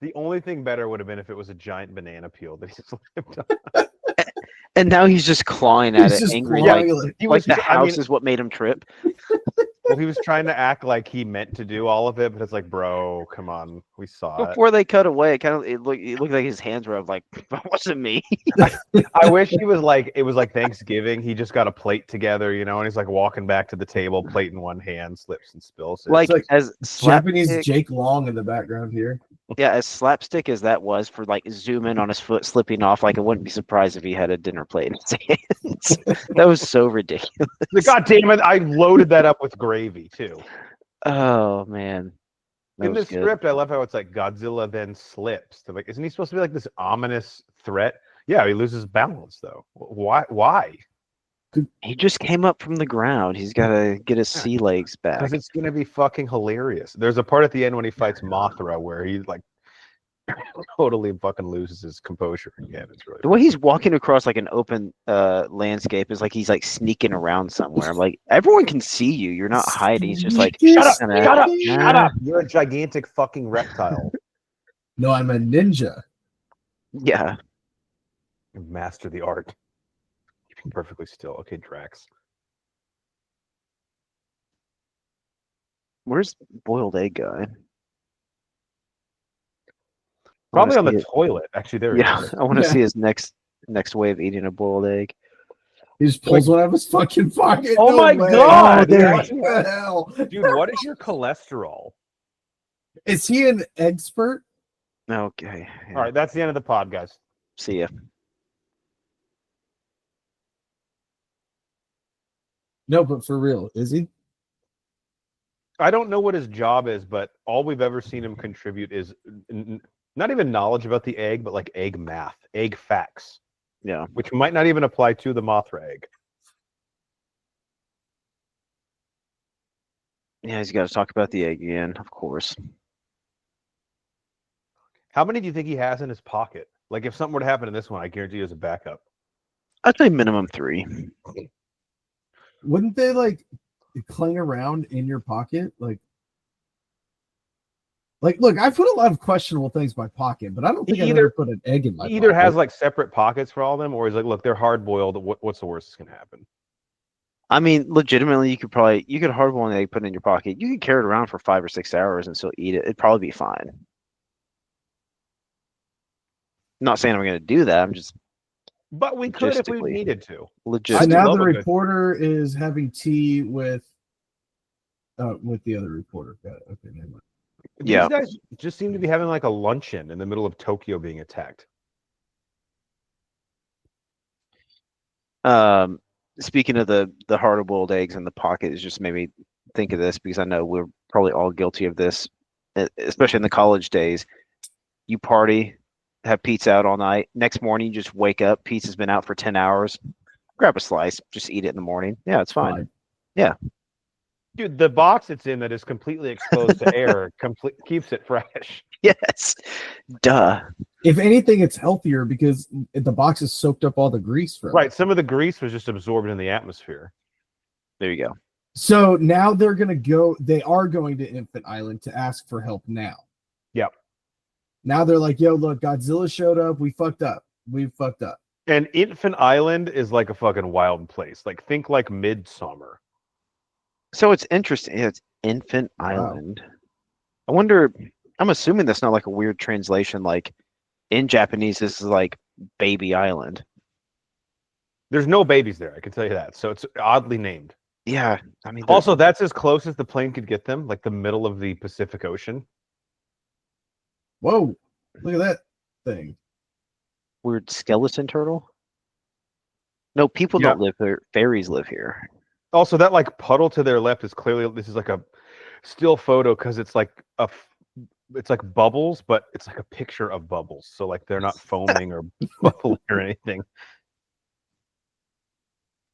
The only thing better would have been if it was a giant banana peel that he slipped on. And now he's just clawing at it, angry. Like the house is what made him trip. Well, he was trying to act like he meant to do all of it, but it's like, bro, come on, we saw it. Before they cut away, it looked like his hands were up. Like, that wasn't me. I wish he was like, it was like Thanksgiving. He just got a plate together, and he's like walking back to the table, plate in one hand, slips and spills it. Like as Japanese Jake Long in the background here. Yeah, as slapstick as that was for like zoom in on his foot slipping off, like I wouldn't be surprised if he had a dinner plate in his hands. That was so ridiculous. God damn it! I loaded that up with gravy too. Oh man, that In the was good. script, I love how it's like Godzilla then slips. They're like, isn't he supposed to be like this ominous threat? Yeah, he loses balance though. Why? He just came up from the ground. He's got to get his sea legs back. Because it's gonna be fucking hilarious. There's a part at the end when he fights Mothra where he like totally fucking loses his composure again. It's really The way he's walking across like an open landscape is like he's like sneaking around somewhere. I'm like, everyone can see you. You're not hiding. He's just like, shut up, kinda, shut up, nah. shut up. You're a gigantic fucking reptile. No, I'm a ninja. Yeah. Master the art. Keeping perfectly still. Okay, Drax. Where's boiled egg guy? Probably on the see it. toilet. Actually, there Yeah, he is. I want to Yeah. see his next way of eating a boiled egg. He just pulls one out of his fucking pocket. Oh No my way. God! there What the hell? Dude, what is your cholesterol? Is he an expert? Okay. Yeah. All right, that's the end of the pod, guys. See ya. No, but for real, is he? I don't know what his job is, but all we've ever seen him contribute is not even knowledge about the egg, but like egg math, egg facts, Yeah. which might not even apply to the Mothra egg. Yeah, he's got to talk about the egg again, of course. How many do you think he has in his pocket? Like, if something were to happen in this one, I guarantee you as a backup. I'd say minimum 3. Wouldn't they like clang around in your pocket? Like, look, I put a lot of questionable things in my pocket, but I don't think I've ever put an egg in my He either pocket. has like separate pockets for all of them, or he's like, look, they're hard boiled. What's the worst that's gonna happen? I mean, legitimately, you could hardboil an egg, put it in your pocket. You could carry it around for 5 or 6 hours and still eat it. It'd probably be fine. Not saying I'm going to do that. I'm just But we could if we Logistically. needed to. legit. So now love the a good- reporter is having tea with the other reporter. Got it. Okay, never mind. Yeah. These guys just seem to be having like a luncheon in the middle of Tokyo being attacked. Speaking of the hard-boiled eggs in the pocket, it just made me think of this because I know we're probably all guilty of this, especially in the college days. You party, have pizza out all night. Next morning, you just wake up. Pizza's been out for 10 hours. Grab a slice, just eat it in the morning. Yeah, it's fine. Dude, the box it's in that is completely exposed to air keeps it fresh. Yes. Duh. If anything, it's healthier because the box has soaked up all the grease from it. Right. Some of the grease was just absorbed in the atmosphere. There you go. So now they are going to Infant Island to ask for help now. Yep. Now they're like, yo, look, Godzilla showed up. We fucked up. And Infant Island is like a fucking wild place. Like, think like Midsummer. So it's interesting. It's Infant Island. I wonder, I'm assuming that's not like a weird translation. Like in Japanese, this is like Baby Island. There's no babies there, I can tell you that. So it's oddly named. Yeah. I mean, Also, that's as close as the plane could get them, like the middle of the Pacific Ocean. Whoa, look at that thing. weird skeleton turtle. No, people Yeah. don't live here. Fairies live here. Also, that like puddle to their left is clearly this is like a still photo because it's like it's like bubbles, but it's like a picture of bubbles. So like they're not foaming or bubbling or anything.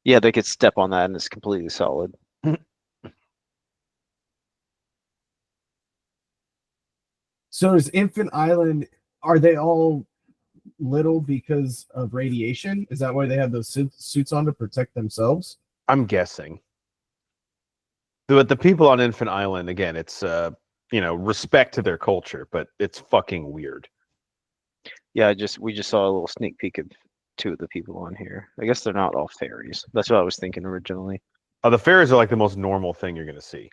Yeah, they could step on that and it's completely solid. So is Infant Island, are they all little because of radiation? Is that why they have those suits on to protect themselves? I'm guessing. But the people on Infant Island, again, it's respect to their culture, but it's fucking weird. Yeah, we just saw a little sneak peek of two of the people on here. I guess they're not all fairies. That's what I was thinking originally. Oh, the fairies are like the most normal thing you're gonna see.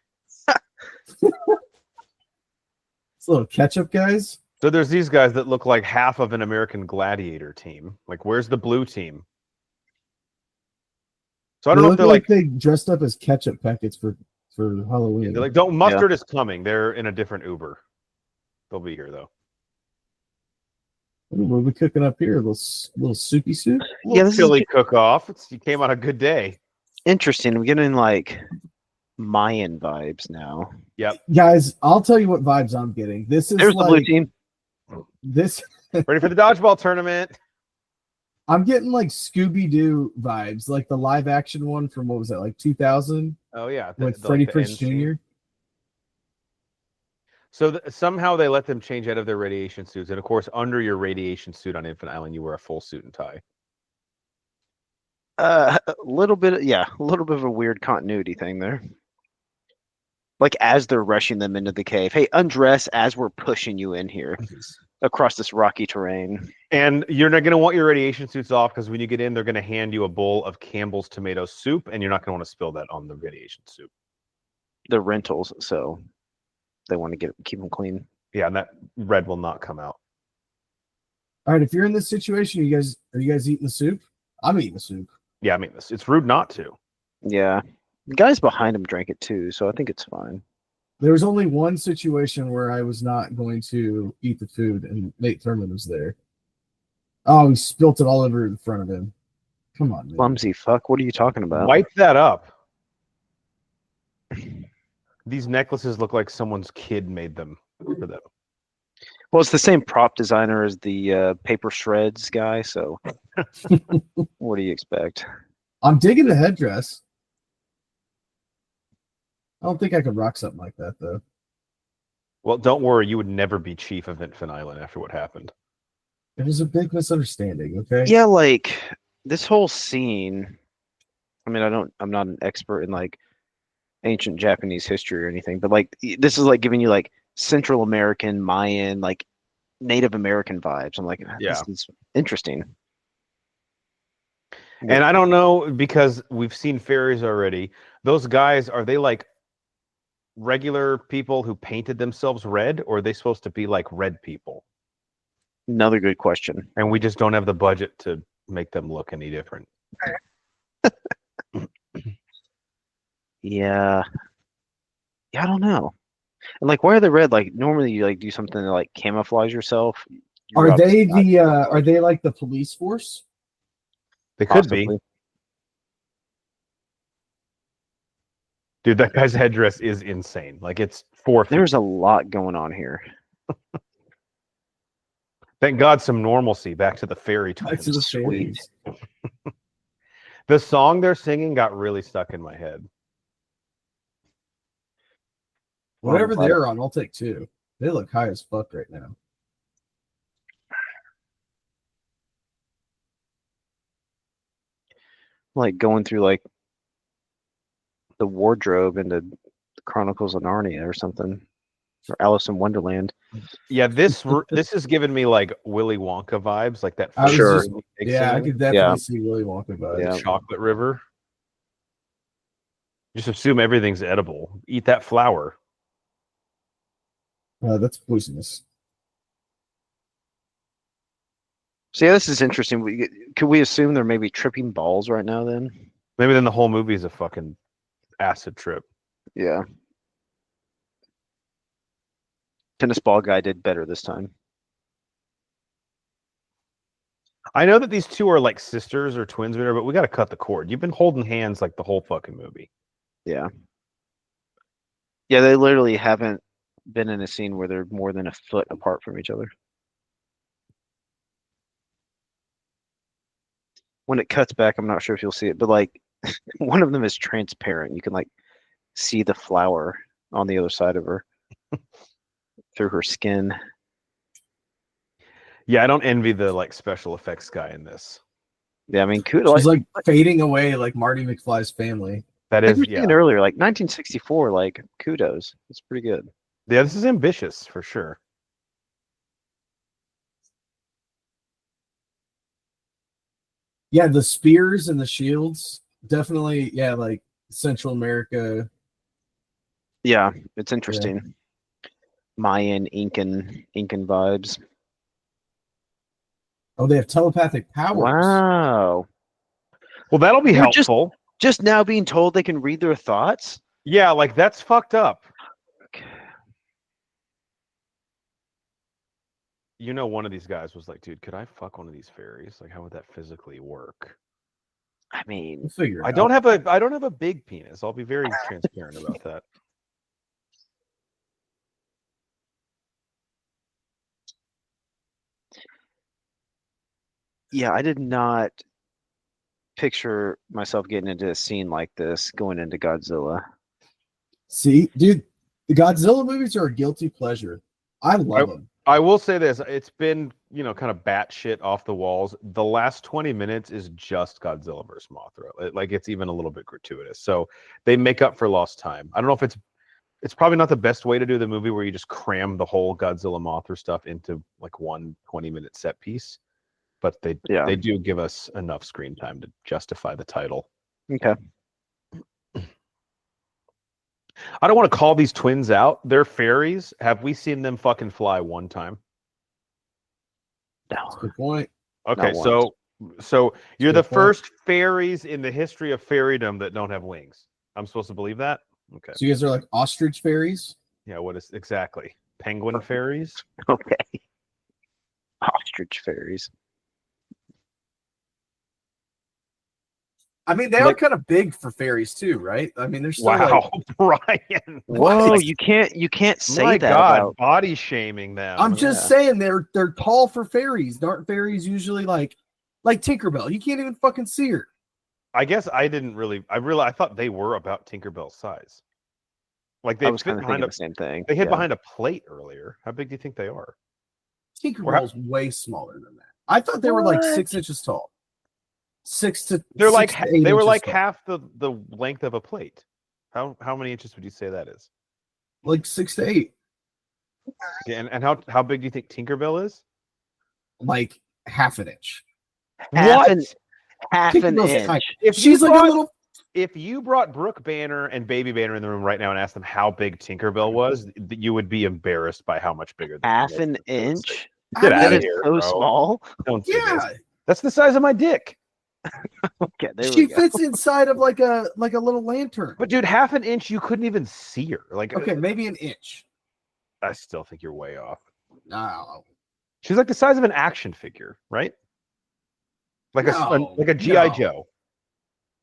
It's little ketchup guys. So there's these guys that look like half of an American Gladiator team. Like, where's the blue team? So I don't know if they're like they dressed up as ketchup packets for Halloween. they're like, don't mustard is coming. They're in a different Uber. They'll be here though. What are we cooking up here? Little soupy soup? Yeah, this is chili cook-off. You came on a good day. interesting. We're getting like Mayan vibes now. Yep. Guys, I'll tell you what vibes I'm getting. This is There's the blue like team. this. Ready for the dodgeball tournament? I'm getting like Scooby Doo vibes, like the live action one from what was that, like 2000 Oh yeah, with the, Freddie like the Prinze end scene. Jr. So somehow they let them change out of their radiation suits, and of course, under your radiation suit on Infinite Island, you wear a full suit and tie. A little bit of a weird continuity thing there. Like as they're rushing them into the cave, hey, undress as we're pushing you in here across this rocky terrain. And you're not going to want your radiation suits off because when you get in, they're going to hand you a bowl of Campbell's tomato soup, and you're not going to want to spill that on the radiation soup. They're rentals, so they want to keep them clean. Yeah, and that red will not come out. All right, if you're in this situation, are you guys eating the soup? I'm eating the soup. Yeah, I mean, it's rude not to. Yeah. The guys behind him drank it too, so I think it's fine. There was only one situation where I was not going to eat the food, and Nate Thurman was there. Oh, he spilt it all over in front of him. Come on, man. Clumsy fuck. What are you talking about? Wipe that up. These necklaces look like someone's kid made them for them. Well, it's the same prop designer as the paper shreds guy, so what do you expect? I'm digging the headdress. I don't think I could rock something like that, though. Well, don't worry, you would never be chief of Infinite Island after what happened. It was a big misunderstanding, okay? Yeah, like this whole scene. I mean, I'm not an expert in like ancient Japanese history or anything, but like this is like giving you like Central American, Mayan, like Native American vibes. I'm like, Yeah. this is interesting. And I don't know, because we've seen fairies already. Those guys, are they like regular people who painted themselves red, or are they supposed to be like red people? Another good question. And we just don't have the budget to make them look any different. Yeah. Yeah, I don't know. And like, why are they red? Like, normally you like do something to like camouflage yourself. Are they are they like the police force? They could be. Dude, that guy's headdress is insane. Like, it's 4 feet. There's a lot going on here. Thank God some normalcy back to the fairy Back to twins. the Sweet. fairies. The song they're singing got really stuck in my head. Whatever they're on, I'll take two. They look high as fuck right now. Like going through like the wardrobe into the Chronicles of Narnia or something, or Alice in Wonderland. Yeah, this is giving me like Willy Wonka vibes, like that. I was Sure. just- yeah, I could definitely see Willy Wonka vibes. Yeah. Chocolate River. Just assume everything's edible. Eat that flower. That's poisonous. So yeah, this is interesting. Could we assume they're maybe tripping balls right now then? Maybe then the whole movie is a fucking acid trip. Yeah. Tennis ball guy did better this time. I know that these two are like sisters or twins, or whatever, but we got to cut the cord. You've been holding hands like the whole fucking movie. Yeah. Yeah, they literally haven't been in a scene where they're more than a foot apart from each other. When it cuts back, I'm not sure if you'll see it, but like one of them is transparent. You can like see the flower on the other side of her through her skin. Yeah, I don't envy the like special effects guy in this. Yeah, I mean, kudos. She's like fading away like Marty McFly's family. That Like is, we were yeah. saying earlier, like 1964, like kudos. It's pretty good. Yeah, this is ambitious for sure. Yeah, the spears and the shields definitely. Yeah, like Central America. Yeah, it's interesting. Mayan, Incan vibes. Oh, they have telepathic powers. Wow. Well, that'll be They're just- helpful. Just now being told they can read their thoughts? Yeah, like that's fucked up. you know, one of these guys was like, dude, could I fuck one of these fairies? Like, how would that physically work? I mean, We'll figure it I out. don't have a big penis. I'll be very transparent about that. yeah, I did not picture myself getting into a scene like this going into Godzilla. See, dude, the Godzilla movies are a guilty pleasure. I love them. I will say this: it's been, you know, kind of batshit off the walls. The last 20 minutes is just Godzilla versus Mothra. Like, it's even a little bit gratuitous. So they make up for lost time. I don't know if it's probably not the best way to do the movie where you just cram the whole Godzilla Mothra stuff into like one 20-minute set piece, but they do give us enough screen time to justify the title. Okay. I don't want to call these twins out. They're fairies. Have we seen them fucking fly one time? That's a good point. Okay, Not so you're the good point. first fairies in the history of fairydom that don't have wings. I'm supposed to believe that? Okay. So you guys are like ostrich fairies? Yeah, what is exactly? Penguin fairies? Okay. Ostrich fairies. I mean, they are kind of big for fairies too, right? I mean, they're still Wow, like, Brian. Whoa, you can't say My that God, about. body shaming them. I'm just saying they're tall for fairies. Aren't fairies usually like Tinkerbell? You can't even fucking see her. I guess I didn't really. I thought they were about Tinkerbell's size. Like, I they was fit kind of behind thinking a. the same thing. They hid Yeah. behind a plate earlier. How big do you think they are? Tinkerbell's way smaller than that. I thought they were like 6 inches tall. They're like they were like tall. half the length of a plate. How many inches would you say that is? Like 6 to 8. Yeah, and how big do you think Tinkerbell is? Like half an inch. Half an Tinkerbell's inch. tiny. If She's like a little. If you brought Brooke Banner and Baby Banner in the room right now and asked them how big Tinkerbell was, you would be embarrassed by how much bigger. Half an inch? Get out That of is here, so bro. small. Don't do this. Yeah, That's the size of my dick. Okay, there she we go. fits inside of like a little lantern. But dude, half an inch, you couldn't even see her. Like, Okay, maybe an inch. I still think you're way off. No, She's like the size of an action figure, right? Like a GI Joe.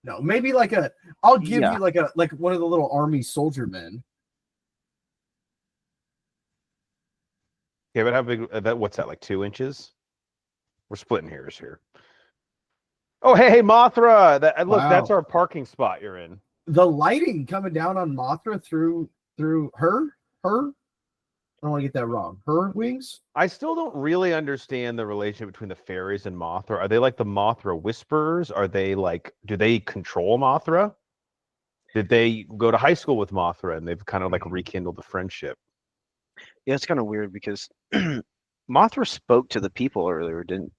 No, maybe like a. I'll give Yeah. you like one of the little army soldier men. Okay, but how big? What's that? Like 2 inches? We're splitting hairs here. Oh, hey, Mothra! Look, Wow. that's our parking spot you're in. The lighting coming down on Mothra through her. I don't want to get that wrong. Her wings. I still don't really understand the relationship between the fairies and Mothra. Are they like the Mothra whisperers? Are they like, do they control Mothra? Did they go to high school with Mothra and they've kind of like rekindled the friendship? Yeah, it's kind of weird because Mothra spoke to the people earlier, didn't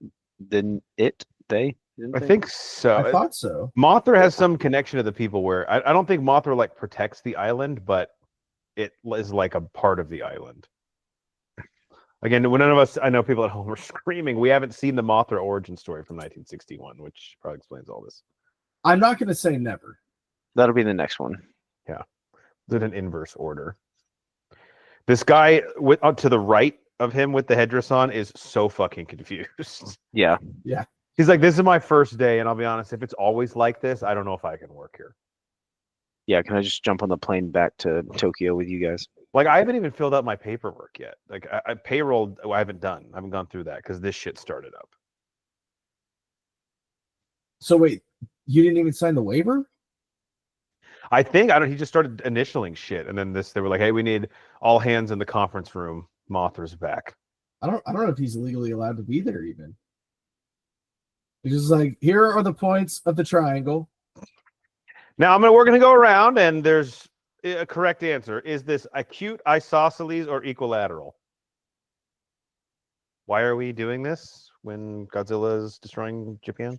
it? They? Didn't I they? think so. I thought so. Mothra has some connection to the people where I don't think Mothra like protects the island, but it is like a part of the island. Again, when none of us, I know people at home are screaming. We haven't seen the Mothra origin story from 1961, which probably explains all this. I'm not going to say never. That'll be the next one. Yeah, in an inverse order. This guy to the right of him with the headdress on is so fucking confused. Yeah. He's like, this is my first day, and I'll be honest, if it's always like this, I don't know if I can work here. Yeah, can I just jump on the plane back to Tokyo with you guys? Like, I haven't even filled out my paperwork yet. Like, payroll, I haven't done. I haven't gone through that because this shit started up. So wait, you didn't even sign the waiver? I think he just started initialing shit, and then they were like, hey, we need all hands in the conference room. Mothra's back. I don't know if he's legally allowed to be there even. It's just like, here are the points of the triangle. Now we're gonna go around, and there's a correct answer. Is this acute isosceles or equilateral? Why are we doing this when Godzilla is destroying Japan?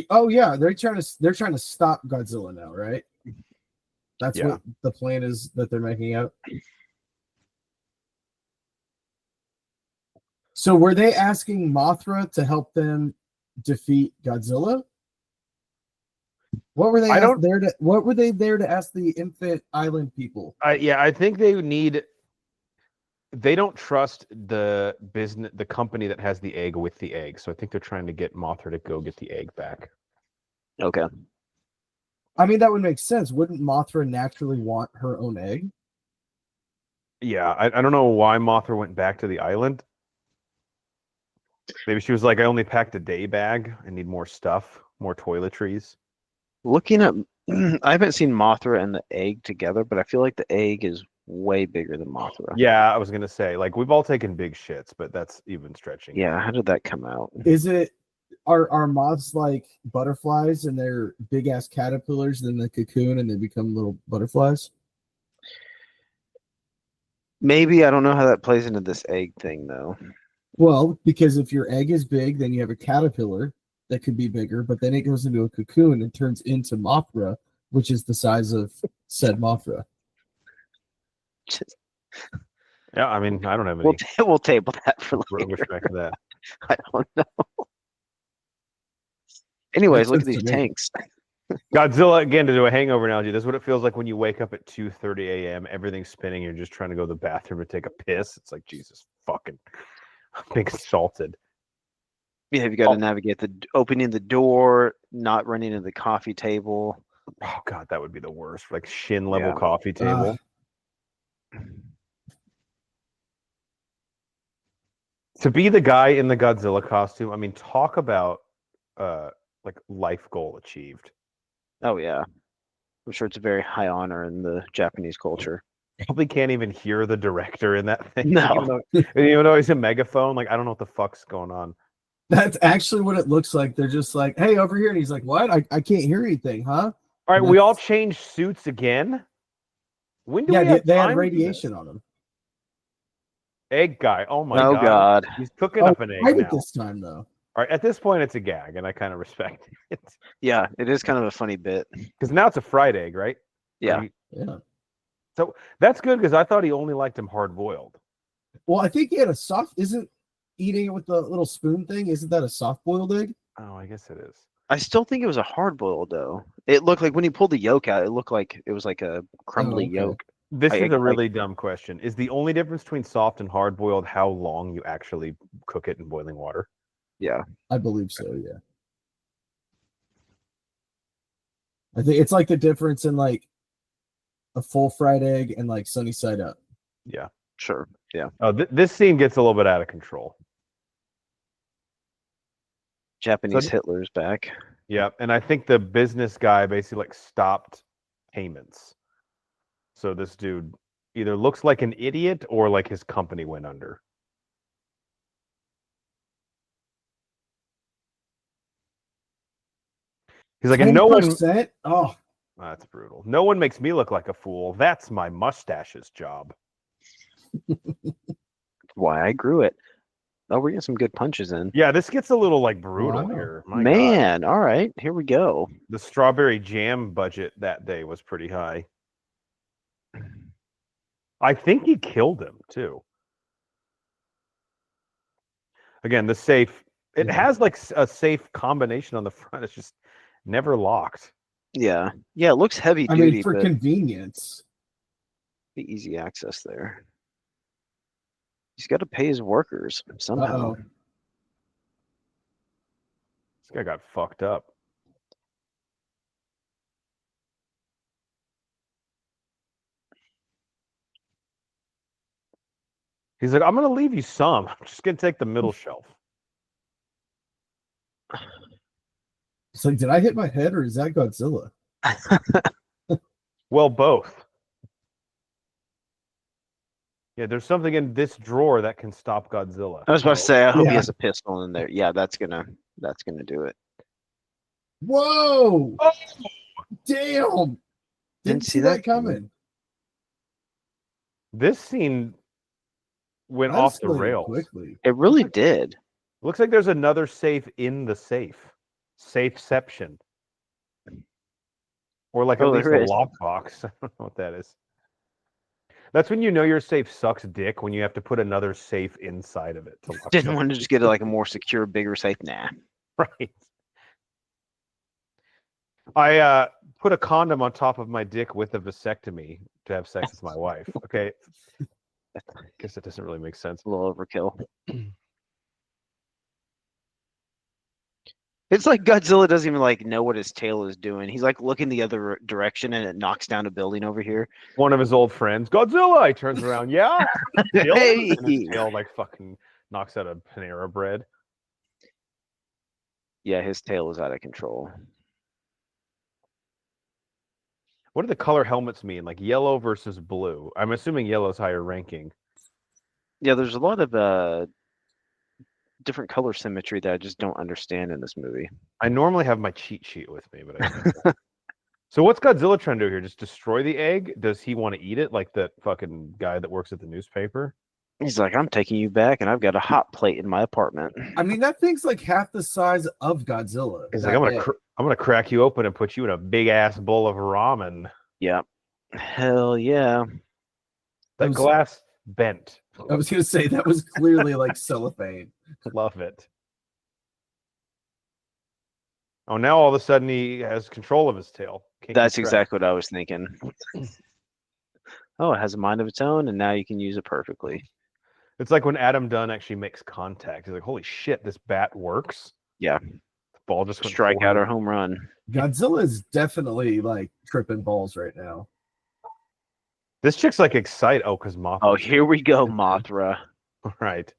Oh yeah, they're trying to stop Godzilla now, right? That's Yeah. what the plan is that they're making out. So were they asking Mothra to help them defeat Godzilla? What were they What were they there to ask the infant island people? I think they need. they don't trust the company that has the egg with the egg. So I think they're trying to get Mothra to go get the egg back. Okay. I mean, that would make sense. Wouldn't Mothra naturally want her own egg? Yeah, I don't know why Mothra went back to the island. Maybe she was like, I only packed a day bag. I need more stuff, more toiletries. Looking at, I haven't seen Mothra and the egg together, but I feel like the egg is way bigger than Mothra. Yeah, I was gonna say, like, we've all taken big shits, but that's even stretching. Yeah, how did that come out? Is it are moths like butterflies and they're big ass caterpillars, then the cocoon and they become little butterflies? Maybe I don't know how that plays into this egg thing though. Well, because if your egg is big, then you have a caterpillar that could be bigger, but then it goes into a cocoon and turns into Mothra, which is the size of said Mothra. Yeah, I mean, I don't have any We'll table that for later. respect to that. I don't know. Anyways, Makes look at sense these to me. tanks. Godzilla, again, to do a hangover analogy, this is what it feels like when you wake up at 2:30 a.m., everything's spinning, you're just trying to go to the bathroom to take a piss. It's like, Jesus fucking, I'm being assaulted. Yeah, you got to navigate opening the door, not running into the coffee table. Oh, God, that would be the worst. Like, shin-level Yeah. coffee table. To be the guy in the Godzilla costume, I mean, talk about, like, life goal achieved. Oh yeah, I'm sure it's a very high honor in the Japanese culture. Probably can't even hear the director in that thing. No. Even though he's a megaphone, like, I don't know what the fuck's going on. That's actually what it looks like. They're just like, hey, over here. And he's like, what? I can't hear anything, huh? All right, we all changed suits again. When do we have they time had for radiation this? on them. Egg guy. Oh my Oh God. He's cooking up an egg Right now. at this time, though. All right, at this point, it's a gag, and I kind of respect it. Yeah, it is kind of a funny bit. Because now it's a fried egg, right? Yeah. Yeah. So that's good because I thought he only liked him hard boiled. Well, I think he had a soft. Isn't eating it with the little spoon thing? Isn't that a soft boiled egg? Oh, I guess it is. I still think it was a hard boiled though. It looked like when he pulled the yolk out, it looked like it was like a crumbly okay. yolk. This is a really dumb question. Is the only difference between soft and hard boiled how long you actually cook it in boiling water? Yeah. I believe so, yeah. I think it's like the difference in like a full fried egg and like sunny side up. Yeah. Sure. Yeah. Oh, this scene gets a little bit out of control. Japanese Hitler's back. Yeah, and I think the business guy basically like stopped payments. So this dude either looks like an idiot or like his company went under. He's like, and no one. Oh, That's brutal. No one makes me look like a fool. That's my mustache's job. Why I grew it. Oh, we're getting some good punches in. Yeah, this gets a little like brutal Wow. here. My Man, God. all right, here we go. The strawberry jam budget that day was pretty high. I think he killed him too. Again, the safe. It has like a safe combination on the front. It's just never locked. Yeah. Yeah, it looks heavy I duty, mean, for but convenience. be easy access there. He's got to pay his workers somehow. Uh-oh. This guy got fucked up. He's like, I'm going to leave you some. I'm just going to take the middle shelf. It's like, did I hit my head or is that Godzilla? Well, both. Yeah, there's something in this drawer that can stop Godzilla. I was about to say, I hope he Yeah. has a pistol in there. Yeah, that's gonna do it. Whoa! Oh! Damn! Didn't see that coming. This scene went That off the escalated rails. quickly. It really did. Looks like there's another safe in the safe. Safeception. Or like at least there a is. lockbox. I don't know what that is. That's when you know your safe sucks dick, when you have to put another safe inside of it. To lock Didn't it. want to just get like a more secure, bigger safe. Nah. Right. I put a condom on top of my dick with a vasectomy to have sex with my wife. Okay. I guess that doesn't really make sense. A little overkill. It's like Godzilla doesn't even like know what his tail is doing. He's like looking the other direction and it knocks down a building over here. One of his old friends, Godzilla. He turns around, yeah, Hey! and his tail like fucking knocks out a Panera bread. Yeah, his tail is out of control. What do the color helmets mean? Like yellow versus blue. I'm assuming yellow's higher ranking. Yeah, there's a lot of different color symmetry that I just don't understand in this movie. I normally have my cheat sheet with me, but I don't. So what's Godzilla trying to do here? Just destroy the egg? Does he want to eat it like that fucking guy that works at the newspaper? He's like, I'm taking you back, and I've got a hot plate in my apartment. I mean, that thing's like half the size of Godzilla. He's like, I'm gonna crack you open and put you in a big ass bowl of ramen. Yeah. Hell yeah. That glass bent. I was gonna say that was clearly like cellophane. Love it. Oh, now all of a sudden he has control of his tail. That's exactly what I was thinking. Oh, it has a mind of its own, and now you can use it perfectly. It's like when Adam Dunn actually makes contact. He's like, holy shit, this bat works. Yeah. The ball just went Strike out forward. or home run. Godzilla is definitely like tripping balls right now. This chick's like excited. Oh, because Mothra. Oh, here we go, Mothra. Right.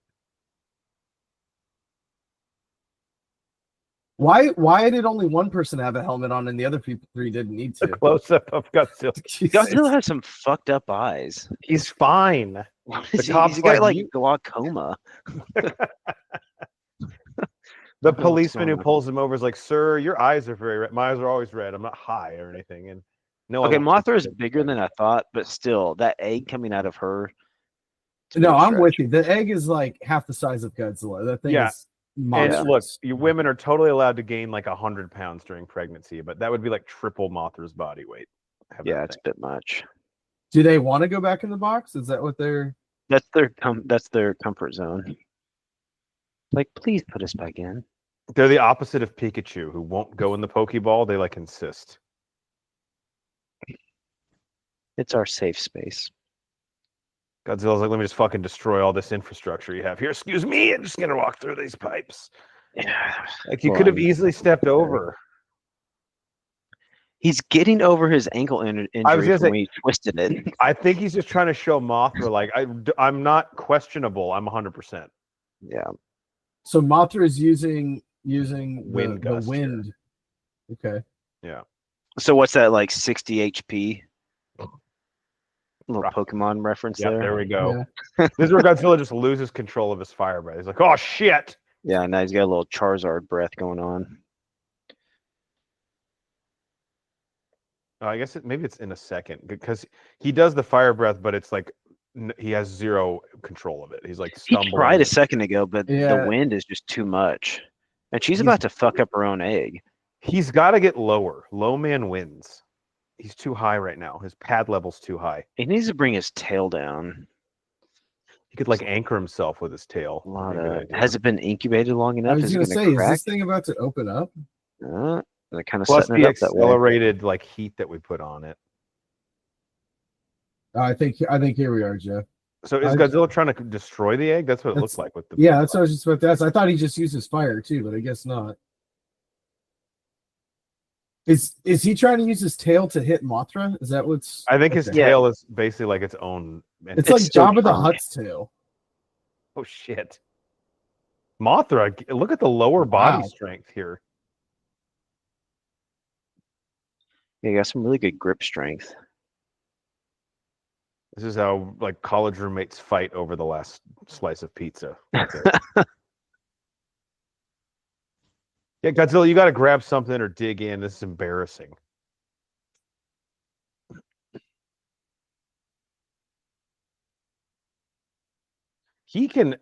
Why did only one person have a helmet on and the other three didn't need A to? close up of Godzilla. Godzilla has some fucked up eyes. He's fine. He's cop's got like "You-" glaucoma. The What's policeman going who on? pulls him over is like, "Sir, your eyes are very red. My eyes are always red. I'm not high or anything." And no. Okay, I won't Mothra is touch it. bigger than I thought, but still, that egg coming out of her. No, I'm with you. The egg is like half the size of Godzilla. That thing Yeah. is And monstrous. look, you women are totally allowed to gain like 100 pounds during pregnancy, but that would be like triple Mothra's body weight. Have that Yeah, it's thing. a bit much. Do they want to go back in the box? Is that what they're? That's their comfort zone. Like, please put us back in. They're the opposite of Pikachu, who won't go in the Pokeball. They like insist. It's our safe space. Godzilla's like, let me just fucking destroy all this infrastructure you have here. Excuse me, I'm just gonna walk through these pipes. Yeah. Like you Well, could have I mean, easily stepped over. He's getting over his ankle injury gonna from say- when he twisted it. I think he's just trying to show Mothra, like, I'm not questionable. I'm 100%. Yeah. So Mothra is using Wind the gust here. wind. Okay. So what's that, like 60 HP? Little Right. Pokemon reference Yeah, there. there we go. Yeah. This is where Godzilla just loses control of his fire breath. He's like, oh shit. Yeah, now he's got a little Charizard breath going on. I guess maybe it's in a second because he does the fire breath, but it's like he has zero control of it. He's like He stumbling. tried a second ago, but Yeah. the wind is just too much. And she's He's- about to fuck up her own egg. He's got to get lower. Low man wins. He's too high right now. His pad level's too high. He needs to bring his tail down. He could like anchor himself with his tail. A lot That'd be a of, good idea. has it been incubated long I enough? was Is it gonna going say, to is crack? this thing about to open up? They're kind of Plus setting the it up that way. accelerated like heat that we put on it. I think here we are, Jeff. So is I- Godzilla trying to destroy the egg? That's what it That's- looks like with the Yeah, that's what I was just about to ask. I thought he just uses fire too, but I guess not. Is he trying to use his tail to hit Mothra? Is that what's? I think his Okay. tail is basically like its own. It's like still Jabba the drunk. Hutt's tail. Oh shit. Mothra, look at the lower body Wow. strength here. Yeah, you got some really good grip strength. This is how like college roommates fight over the last slice of pizza. Right there. Yeah, Godzilla, you got to grab something or dig in. This is embarrassing. He can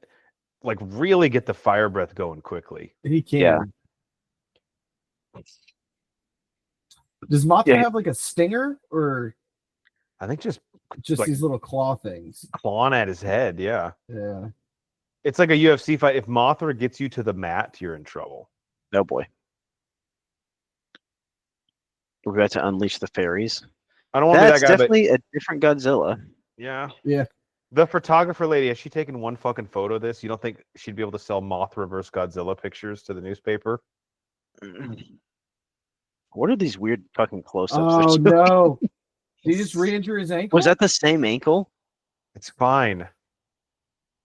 like really get the fire breath going quickly. He can. Yeah. Does Mothra Yeah. have like a stinger or I think just just Like- these little claw things? clawing at his head. Yeah. Yeah. It's like a UFC fight. If Mothra gets you to the mat, you're in trouble. Oh boy. We're about to unleash the fairies. I don't want to be That's that guy, but definitely a different Godzilla. yeah. Yeah. The photographer lady, has she taken one fucking photo of this? You don't think she'd be able to sell Mothra versus Godzilla pictures to the newspaper? What are these weird fucking close-ups? Oh no! Did he just re-injure his ankle? Was that the same ankle? It's fine.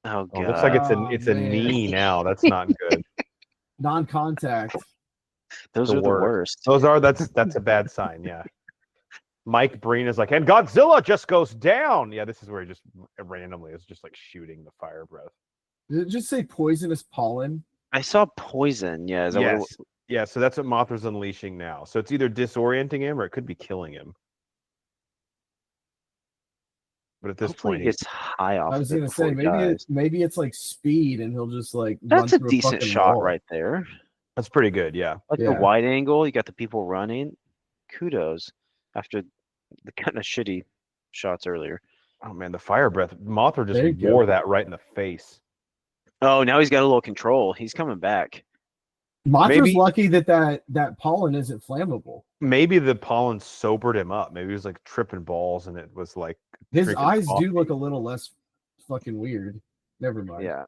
Oh Oh, god. looks like Oh, it's a man. knee now. That's not good. Non-contact? Those The are the worst. worst. That's a bad sign. Yeah. Mike Breen is like, and Godzilla just goes down. Yeah, this is where he just randomly is just like shooting the fire breath. Did it just say poisonous pollen? I saw poison. Yeah, is that what Yes. Yeah, so that's what Mothra's unleashing now. So it's either disorienting him or it could be killing him. But at this hopefully point, he gets high off I was of it gonna before say he maybe dies. maybe it's like speed, and he'll just like run That's a through decent fucking shot wall. right there. that's pretty good. Yeah. Like the Yeah. wide angle, you got the people running. Kudos after the kind of shitty shots earlier. Oh man, the fire breath. Mothra There you just go. wore that right in the face. Oh, now he's got a little control. He's coming back. Mothra's Maybe- lucky that pollen isn't flammable. Maybe the pollen sobered him up. Maybe he was like tripping balls and it was like His drinking eyes coffee. do look a little less fucking weird. Never mind. Yeah.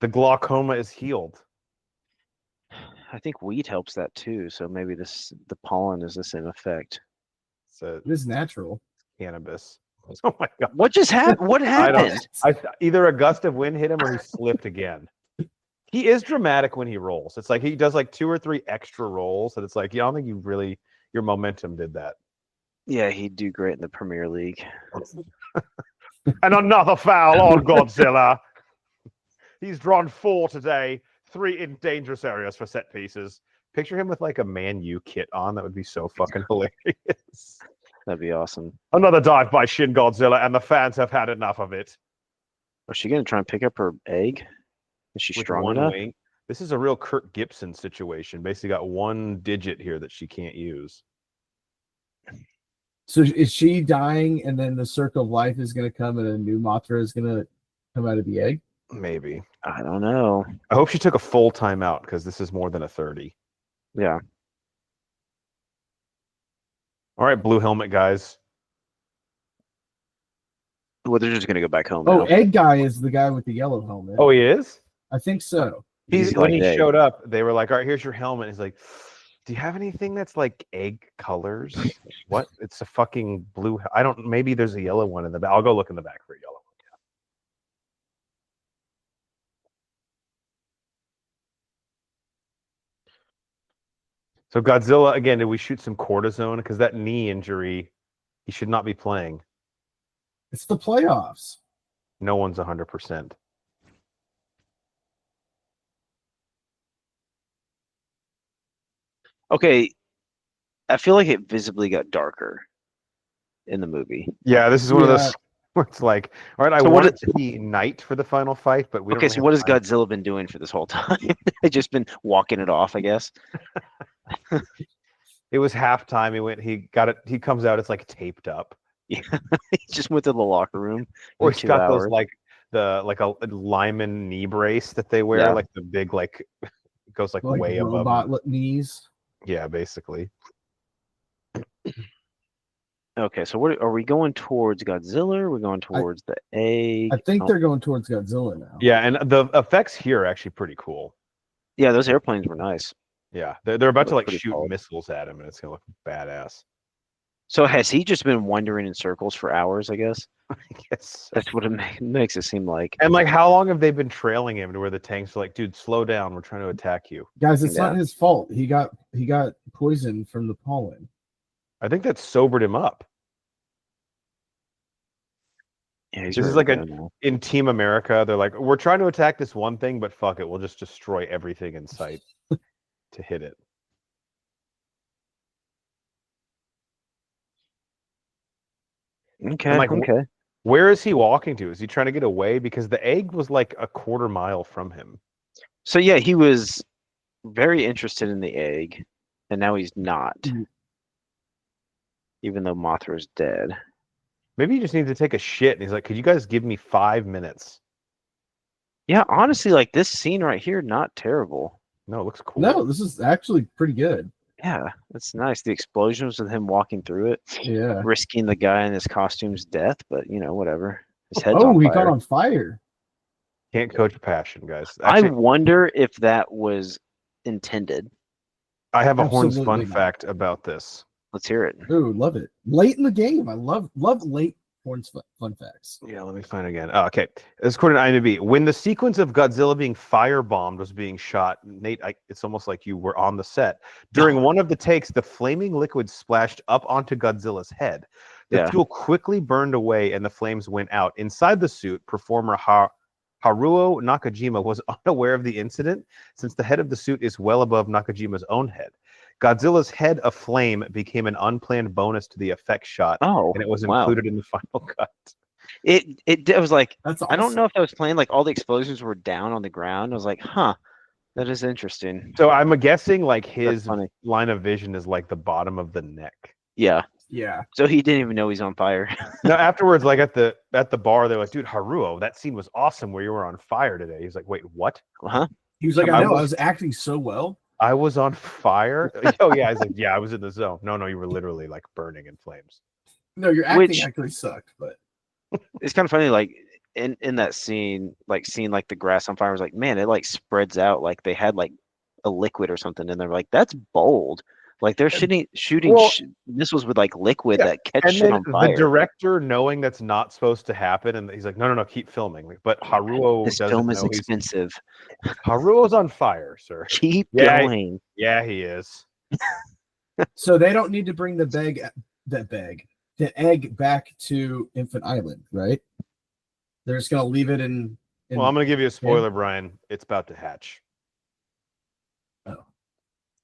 The glaucoma is healed. I think weed helps that too. So maybe the pollen is the same effect. So It is natural. cannabis. Oh my god. What just happened? What I don't- happened? Either a gust of wind hit him or he slipped again. He is dramatic when he rolls. It's like he does like 2 or 3 extra rolls, and it's like, yeah, I don't think your momentum did that. Yeah, he'd do great in the Premier League. And another foul on Godzilla. He's drawn 4 today, 3 in dangerous areas for set pieces. Picture him with like a Man U kit on. That would be so fucking hilarious. That'd be awesome. Another dive by Shin Godzilla, and the fans have had enough of it. Was she gonna try and pick up her egg? Is she With strong one enough? wing. This is a real Kirk Gibson situation. Basically got 1 digit here that she can't use. So is she dying, and then the circle of life is going to come, and a new Mothra is going to come out of the egg? Maybe. I don't know. I hope she took a full timeout because this is more than a 30. Yeah. All right, blue helmet guys. Well, they're just gonna go back home Oh, now. egg guy is the guy with the yellow helmet. Oh, he is? I think so. He's When like he egg. showed up, they were like, all right, here's your helmet. He's like, do you have anything that's like egg colors? What? It's a fucking blue. I don't, maybe there's a yellow one in the back. I'll go look in the back for a yellow one. So Godzilla, again, did we shoot some cortisone? Because that knee injury, he should not be playing. It's the playoffs. No one's 100%. Okay, I feel like it visibly got darker in the movie. Yeah, this is one of Yeah. those where it's like, all right, I So want what it to be night for the final fight, but we don't Okay, really so what has have time. Godzilla been doing for this whole time? They've just been walking it off, I guess. It was halftime. He got it. He comes out. It's like taped up. He just went to the locker room. Or in he's 2 got those hours. like a lineman knee brace that they wear, Yeah. like the big it goes like Like way above. robot them. knees. Yeah, basically. Okay, so what are we going towards Godzilla? Or are we going towards the egg? I think Oh, they're going towards Godzilla now. Yeah, and the effects here are actually pretty cool. yeah, those airplanes were nice. Yeah, they're about to Look like pretty shoot solid. missiles at him, and it's gonna look badass. So has he just been wandering in circles for hours? I guess I guess. that's what it makes it seem like. And like, how long have they been trailing him to where the tanks are like, dude, slow down, we're trying to attack you? Guys, it's not Yeah. his fault. He got poisoned from the pollen. I think that sobered him up. Yeah, he's This is really like good now. In Team America, they're like, we're trying to attack this one thing, but fuck it, we'll just destroy everything in sight to hit it. Okay, like, okay. Where is he walking to? Is he trying to get away? Because the egg was like a quarter mile from him. So yeah, he was very interested in the egg, and now he's not. Mhm. Even though Mothra's dead. Maybe he just needs to take a shit. And he's like, could you guys give me 5 minutes? Yeah, honestly, like this scene right here, not terrible. No, it looks cool. No, this is actually pretty good. Yeah, it's nice. The explosions with him walking through it, Yeah. risking the guy in his costume's death, but whatever. His head's Oh, on he fire. got on fire. Can't coach passion, guys. I Actually, wonder if that was intended. I have a Horns Absolutely fun not. fact about this. Let's hear it. Ooh, love it. Late in the game. I love late Horns fun facts. Yeah, let me find it again. Oh, okay. This according to IMDb. When the sequence of Godzilla being firebombed was being shot, Nate, it's almost like you were on the set. During one of the takes, the flaming liquid splashed up onto Godzilla's head. The Yeah. fuel quickly burned away and the flames went out. Inside the suit, performer Haruo Nakajima was unaware of the incident since the head of the suit is well above Nakajima's own head. Godzilla's head aflame became an unplanned bonus to the effect shot, Oh, and it was wow. included in the final cut. It was like, That's awesome. I don't know if I was playing, like all the explosions were down on the ground. I was like, huh, that is interesting. So I'm guessing like his That's funny. line of vision is like the bottom of the neck. Yeah. Yeah. So he didn't even know he's on fire. No, afterwards, like at the bar, they're like, "Dude, Haruo, that scene was awesome where you were on fire today." He's like, "Wait, what? Huh? He was like, I I know, was- I was acting so well. I was on fire?" Oh yeah, I was like, "Yeah, I was in the zone." No, you were literally like burning in flames. No, your acting Which- actually sucked, but It's kind of funny, like in that scene, like seeing like the grass on fire, I was like, man, it like spreads out like they had like a liquid or something, and they're like, that's bold. Like they're shooting Well, missiles with like liquid yeah, that catch And shit then on the fire. director, knowing that's not supposed to happen, and he's like, "No, keep filming." Like, but Haruo This doesn't film is know expensive. Haruo's on fire, sir. Keep Yeah, going. Yeah, he is. so they don't need to bring the egg back to Infant Island, right? They're just gonna leave it in Well, I'm gonna give you a spoiler, Brian. It's about to hatch.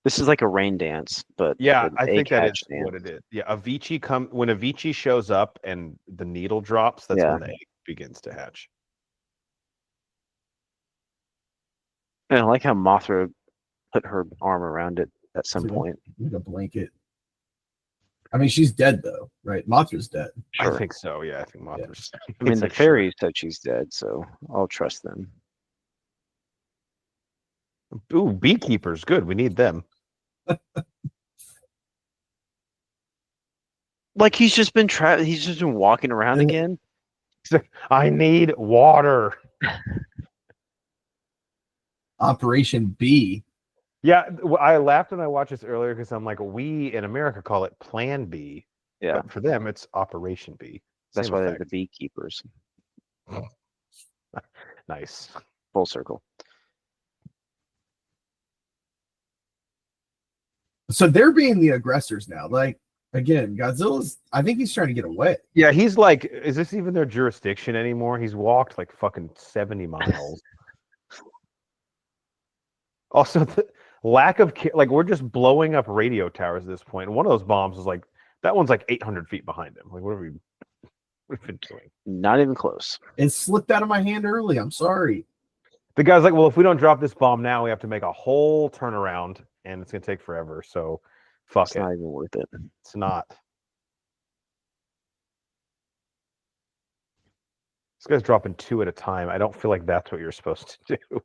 This is like a rain dance, but Yeah, an I think egg that hatch is what it is. Yeah, when Avicii shows up and the needle drops, that's Yeah. when the egg begins to hatch. And I like how Mothra put her arm around it at some Like a- point. like a blanket. I mean, she's dead though, right? Mothra's dead. Sure. I think so. Yeah, I think Mothra's. I mean, It's the like, sure. fairy said she's dead, so I'll trust them. Ooh, beekeepers, good. We need them. Like he's just been walking around Yeah. again. I need water. Operation B. Yeah, I laughed when I watched this earlier because I'm like, we in America call it Plan B. Yeah, But for them, it's Operation B. that's Same why they're effect. the beekeepers. Nice. Full circle. So they're being the aggressors now. Like again, Godzilla's. I think he's trying to get away. Yeah, he's like, is this even their jurisdiction anymore? He's walked like fucking 70 miles. Also, the lack of like we're just blowing up radio towers at this point. And one of those bombs is like that one's like 800 feet behind him. Like, what have we been doing? Not even close. It slipped out of my hand early. I'm sorry. The guy's like, well, if we don't drop this bomb now, we have to make a whole turnaround, and it's gonna take forever. So, fuck It's it. not even worth it. It's not. This guy's dropping 2 at a time. I don't feel like that's what you're supposed to do.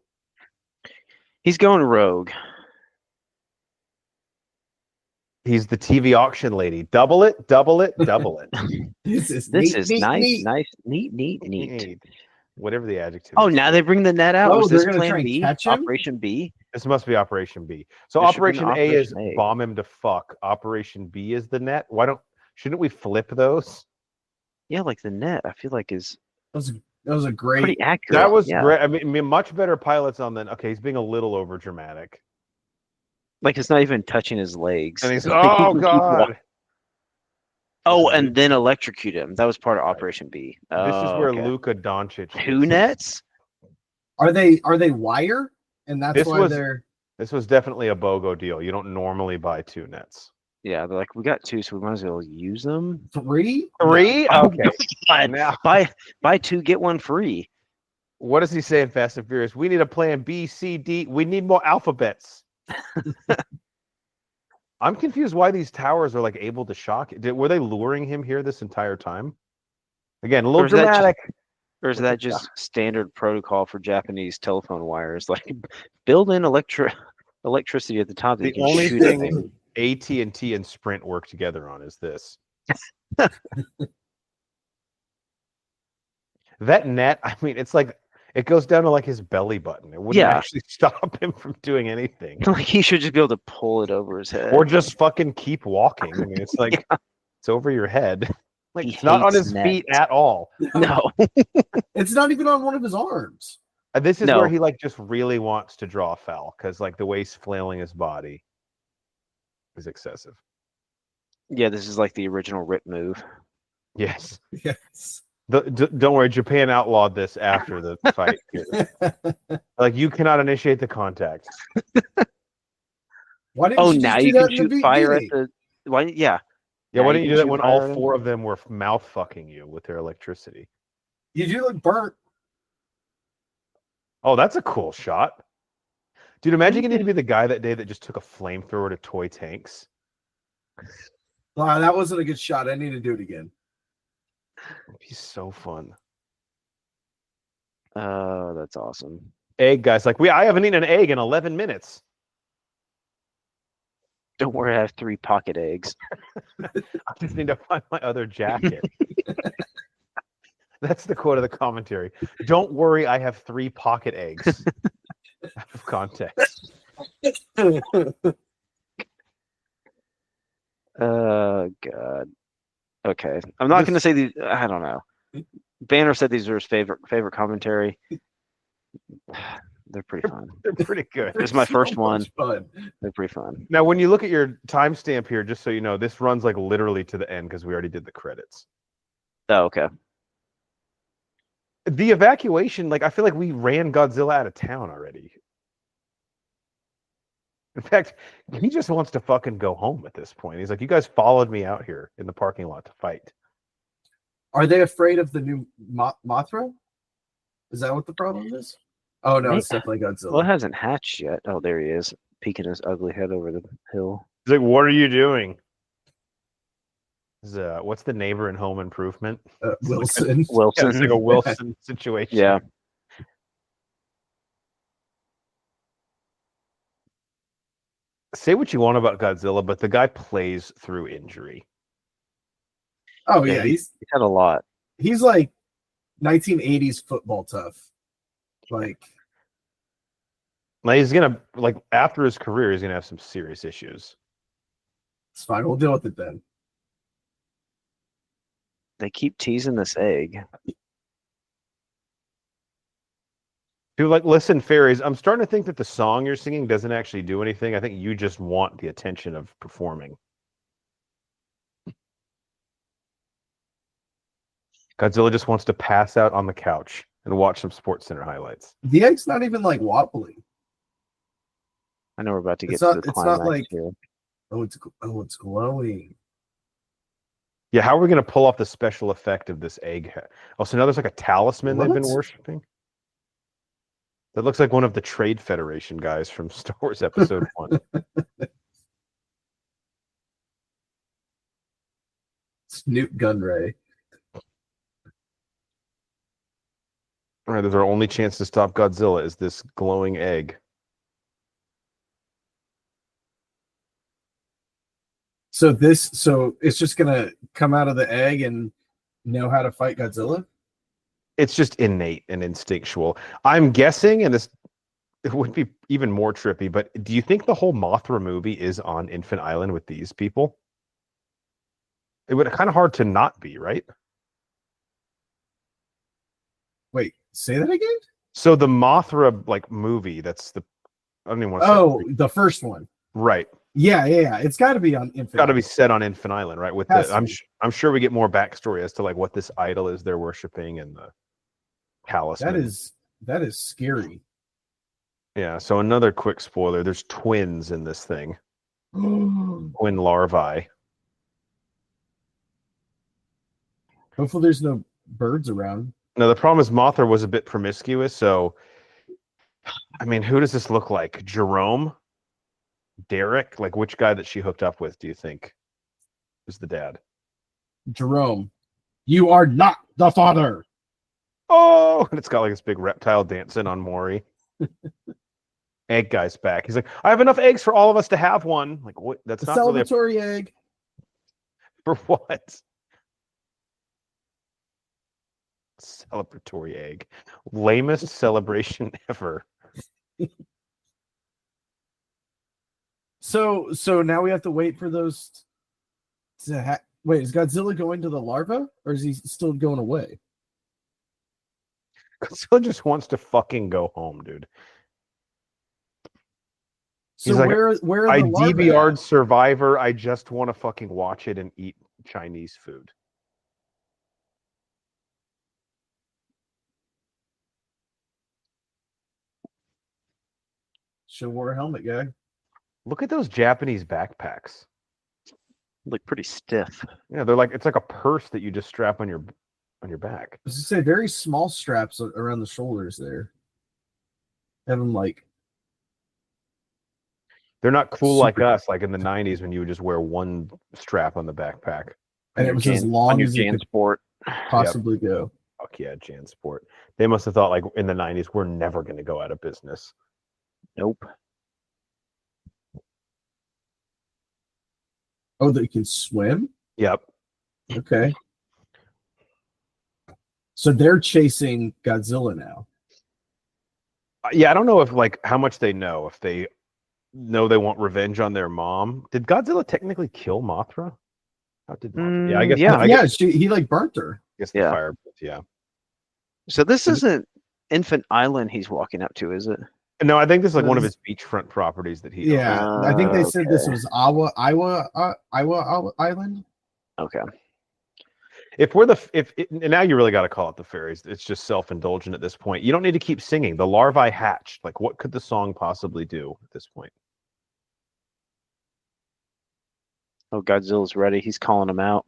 He's going rogue. He's the TV auction lady. Double it, double it, double it. This is This neat, is neat, nice, neat. nice, neat. Whatever the adjective. Oh, is. now they bring the net out. Oh, Was they're this gonna try Plan and B? catch him? Operation B? This must be Operation B. So There should be an Operation A is Operation A. bomb him to fuck. Operation B is the net. Shouldn't we flip those? Yeah, like the net. I feel like is That was a great. pretty accurate. That was yeah. great. I mean, much better pilots on than. Okay, he's being a little over dramatic. Like it's not even touching his legs. And he's oh god. Oh, and then electrocute him. That was part of Operation B. This is where okay. Luka Doncic. Two nets. Are they wire? And that's This why was- they're This was definitely a BOGO deal. You don't normally buy 2 nets. Yeah, they're like, we got 2, so we might as well use them. 3. 3? Oh, Okay. God. Now, Buy 2, get 1 free. what does he say in Fast and Furious? We need a plan B, C, D. We need more alphabets. I'm confused why these towers are like able to shock. Were they luring him here this entire time? Again, a Or little is that just- dramatic. Or is that just standard protocol for Japanese telephone wires? Like, build in electricity at the top. That The you can only shoot thing everything. AT&T and Sprint work together on is this. That net, I mean, it's like it goes down to like his belly button. It wouldn't Yeah. actually stop him from doing anything. Like he should just be able to pull it over his head. Or just fucking keep walking. I mean, it's like it's over your head. Like He it's not on hates his nets. feet at all. No. It's not even on one of his arms. This is No. where he like just really wants to draw a foul because like the way he's flailing his body is excessive. Yeah, this is like the original Rip move. Yes. Yes. Don't worry, Japan outlawed this after the fight. Like you cannot initiate the contact. Why didn't Oh, you now just do you that can in the shoot fire at beginning? the. Why? Yeah. Yeah, Now why you didn't you can do that shoot when fire all at him? 4 of them were mouth fucking you with their electricity? You do look burnt. Oh, that's a cool shot. Dude, imagine getting to be the guy that day that just took a flamethrower to toy tanks. Wow, that wasn't a good shot. I need to do it again. It'd be so fun. Oh, that's awesome. Egg guys, like I haven't eaten an egg in 11 minutes. Don't worry, I have 3 pocket eggs. I just need to find my other jacket. That's the quote of the commentary. Don't worry, I have 3 pocket eggs. Out of context. God. Okay, I'm not going to say these. I don't know. Banner said these are his favorite commentary. They're pretty fun. They're pretty good. This is my first one. Fun. They're pretty fun. Now, when you look at your timestamp here, just so you know, this runs like literally to the end because we already did the credits. Oh, okay. The evacuation, like I feel like we ran Godzilla out of town already. In fact, he just wants to fucking go home at this point. He's like, you guys followed me out here in the parking lot to fight. Are they afraid of the new Mothra? Is that what the problem is? Oh no, it's definitely Godzilla. Well, it hasn't hatched yet. Oh, there he is, peeking his ugly head over the hill. He's like, what are you doing? What's the neighbor in Home Improvement? Wilson. Wilson. Yeah, it's like a Wilson situation. Yeah. Say what you want about Godzilla, but the guy plays through injury. Oh Yeah, yeah, he's had a lot. he's like 1980s football tough. Like He's gonna after his career, he's gonna have some serious issues. it's fine. We'll deal with it then. They keep teasing this egg. People are like, listen, fairies, I'm starting to think that the song you're singing doesn't actually do anything. I think you just want the attention of performing. Godzilla just wants to pass out on the couch and watch some Sports Center highlights. The egg's not even like wobbly. I know we're about to get It's not- to the it's not climax like- here. It's glowing. Yeah, how are we going to pull off the special effect of this egg? Oh, so now there's like a talisman they've been What? worshiping? That looks like one of the Trade Federation guys from Star Wars Episode 1. It's Newt Gunray. All right, there's our only chance to stop Godzilla is this glowing egg. So it's just gonna come out of the egg and know how to fight Godzilla? It's just innate and instinctual. I'm guessing, and it would be even more trippy, but do you think the whole Mothra movie is on Infant Island with these people? It would kind of hard to not be, right? Wait, say that again? So the Mothra movie, that's the I don't even want to Oh, say the first one. right. Yeah. It's got to be on Infinite. Got to be set on Infant Island, right? With Has the to be. I'm sure we get more backstory as to like what this idol is they're worshiping and the talisman. That is scary. Yeah, so another quick spoiler, there's twins in this thing. Twin larvae. Hopefully, there's no birds around. Now, the problem is Mothra was a bit promiscuous, so, I mean, who does this look like? Jerome? Derek? Like, which guy that she hooked up with, do you think is the dad? Jerome, you are not the father. Oh! And it's got, like, this big reptile dancing on Maury. Egg guy's back. He's like, I have enough eggs for all of us to have one. Like, what? That's The not really celebratory egg. for what? Celebratory egg. Lamest celebration ever. So now we have to wait for those to wait, is Godzilla going to the larva or is he still going away? Godzilla just wants to fucking go home, dude. So He's like, where are I the larvae DVR'd at? Survivor. I just want to fucking watch it and eat Chinese food. Should have wore a helmet, guy. Look at those Japanese backpacks. Look pretty stiff. Yeah, they're like, it's like a purse that you just strap on your back. I was gonna say very small straps around the shoulders there. Have them like They're not cool like Super- us, like in the 90s when you would just wear one strap on the backpack. and it was as long as it could JanSport. possibly go. Fuck yeah, JanSport. They must have thought like in the 90s, we're never going to go out of business. Nope. Oh, they can swim? Yep. Okay. So they're chasing Godzilla now. Yeah, I don't know if like how much they know. If they know they want revenge on their mom. Did Godzilla technically kill Mothra? How did Mothra? Yeah, I guess. yeah. I guess, He like burnt her. I guess the Yeah. fire. Yeah. So this isn't Infant Island he's walking up to, is it? No, I think this is like one of his beachfront properties that he. Yeah, owns. I think they said this Okay. was Iowa Island. Okay. If and now you really got to call it the fairies. It's just self-indulgent at this point. You don't need to keep singing. The larvae hatched. Like, what could the song possibly do at this point? Oh, Godzilla's ready. He's calling him out.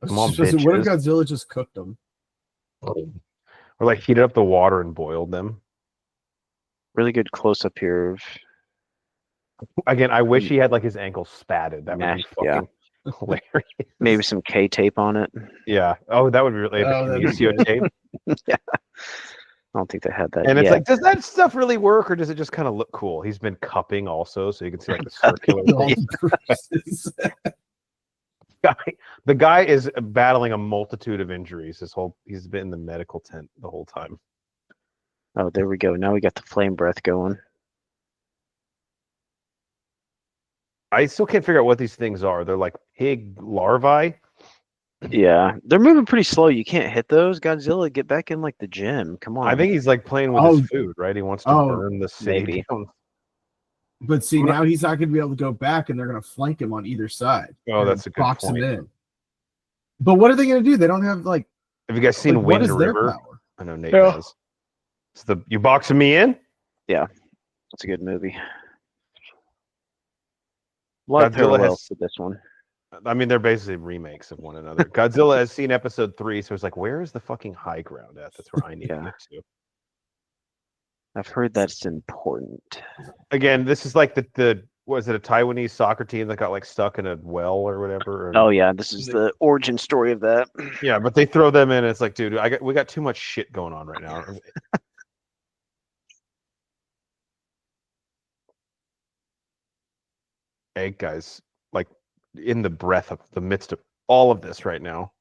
Come on, What if bitches. Godzilla just cooked them? Or like heated up the water and boiled them. Really good close up here of Again, I wish he had like his ankle spatted. That would be Mashed, yeah. fucking hilarious. maybe some K tape on it. Yeah. Oh, that would be really Oh, that'd be Kinesio good. tape. Yeah. I don't think they had that And it's yet. like, does that stuff really work, or does it just kind of look cool? He's been cupping also, so you can see like the circular. All the bruises. The guy is battling a multitude of injuries. He's been in the medical tent the whole time. Oh, there we go. Now we got the flame breath going. I still can't figure out what these things are. They're like pig larvae. Yeah, they're moving pretty slow. You can't hit those. Godzilla, get back in like the gym. Come on. I think he's like playing with Oh. his food, right? He wants to Oh, burn the city maybe. down. But see, now he's not going to be able to go back, and they're going to flank him on either side. Oh, and that's a good box point. him in. But what are they going to do? They don't have like. Have you guys seen Like, what Wind is their River? power? I know Nate Yeah. has. It's you boxing me in? It's a good movie. A lot of Godzilla parallels has- to this one. I mean, they're basically remakes of one another. Godzilla has seen episode 3, so it's like, where is the fucking high ground at? That's where I need to Yeah. get to. I've heard that's important. Again, this is like the was it a Taiwanese soccer team that got like stuck in a well or whatever? Or- Oh yeah, this is the origin story of that. yeah, but they throw them in. And it's like, dude, we got too much shit going on right now. Hey guys, like in the midst of all of this right now.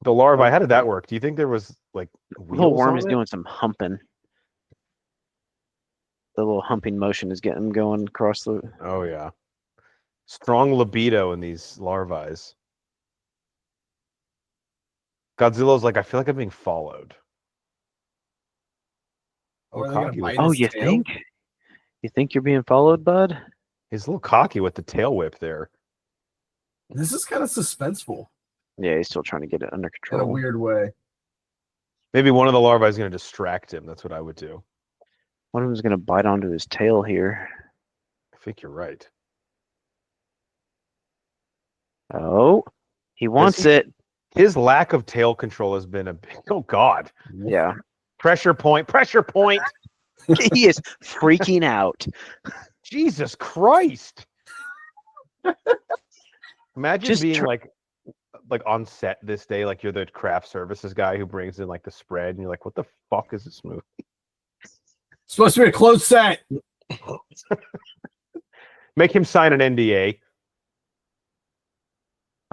The larvae, how did that work? Do you think there was like The little wheels worm on is it? doing some humping. The little humping motion is getting him going across the. Oh yeah, strong libido in these larvae. Godzilla's like, I feel like I'm being followed. Or are they Little gonna cocky bite with- Oh, his you tail? think? You think you're being followed, bud? He's a little cocky with the tail whip there. This is kind of suspenseful Yeah, he's still trying to get it under in a control. weird way. Maybe one of the larvae is going to distract him. That's what I would do. One of them's gonna bite onto his tail here. I think you're right. Oh, he wants he- it. His lack of tail control has been a big. Oh God! Yeah, Pressure point! Pressure point! he is freaking out. Jesus Christ! Imagine Just being like on set this day, like you're the craft services guy who brings in like the spread, and you're like, "What the fuck is this movie?" It's supposed to be a closed set. Make him sign an NDA.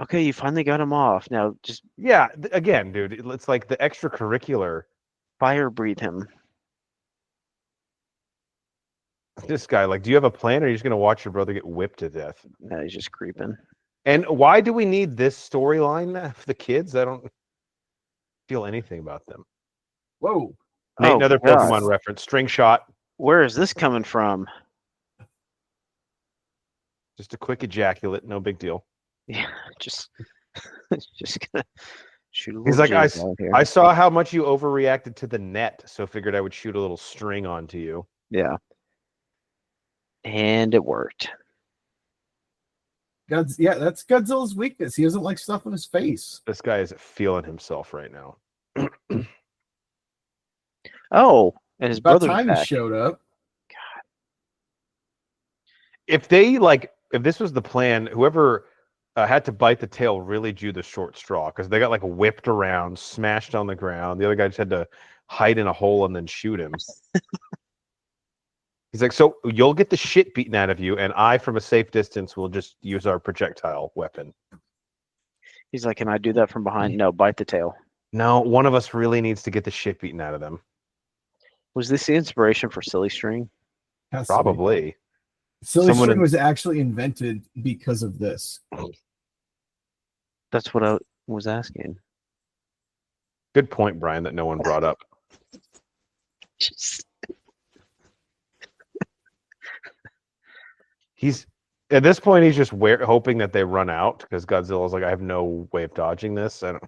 Okay, you finally got him off. Now just Yeah, again, dude, it's like the extracurricular. fire breathe him. This guy, like, do you have a plan, or are you just gonna watch your brother get whipped to death? Now he's just creeping. And why do we need this storyline for the kids? I don't feel anything about them. Whoa. Nate, Oh, another God. Pokemon reference. String shot. Where is this coming from? Just a quick ejaculate. No big deal. Yeah, just gonna shoot a little. He's like, jizz out here. I saw how much you overreacted to the net, so figured I would shoot a little string onto you. Yeah. And it worked. Yeah, that's Godzilla's weakness. He doesn't like stuff on his face. This guy is feeling himself right now. Oh, and his About brother's time back. he showed up. If this was the plan, whoever had to bite the tail really drew the short straw, because they got like whipped around, smashed on the ground. The other guy just had to hide in a hole and then shoot him. He's like, so you'll get the shit beaten out of you, and I, from a safe distance, will just use our projectile weapon. He's like, can I do that from behind? No, bite the tail. No, one of us really needs to get the shit beaten out of them. Was this the inspiration for Silly String? Has to be. Probably. Silly Someone string in- was actually invented because of this. That's what I was asking. Good point, Brian, that no one brought up. He's at this point, he's just hoping that they run out, because Godzilla's like, I have no way of dodging this. I don't.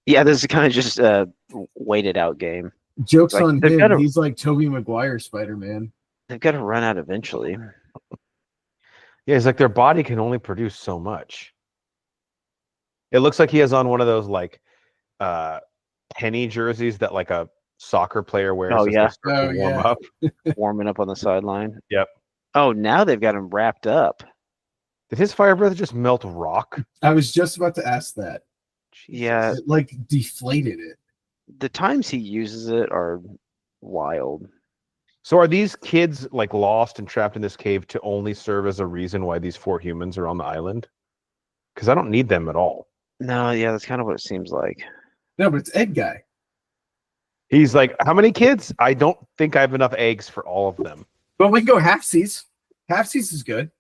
Yeah, this is kind of just a waited out game. Joke's Like, on they've him. gotta- He's like Tobey Maguire Spider-Man. They've got to run out eventually. Yeah, he's like, their body can only produce so much. It looks like he has on one of those like penny jerseys that like a soccer player wears. Oh, as yeah. they start to warm yeah. up. Warming up on the sideline. Yep. Oh, now they've got him wrapped up. Did his fire breath just melt rock? I was just about to ask that. Yeah. It like deflated it. The times he uses it are wild. So are these kids like lost and trapped in this cave to only serve as a reason why these 4 humans are on the island? Because I don't need them at all. No, yeah, that's kind of what it seems like. No, but it's Egg Guy. He's like, how many kids? I don't think I have enough eggs for all of them. But we can go halfsies. Halfsies is good.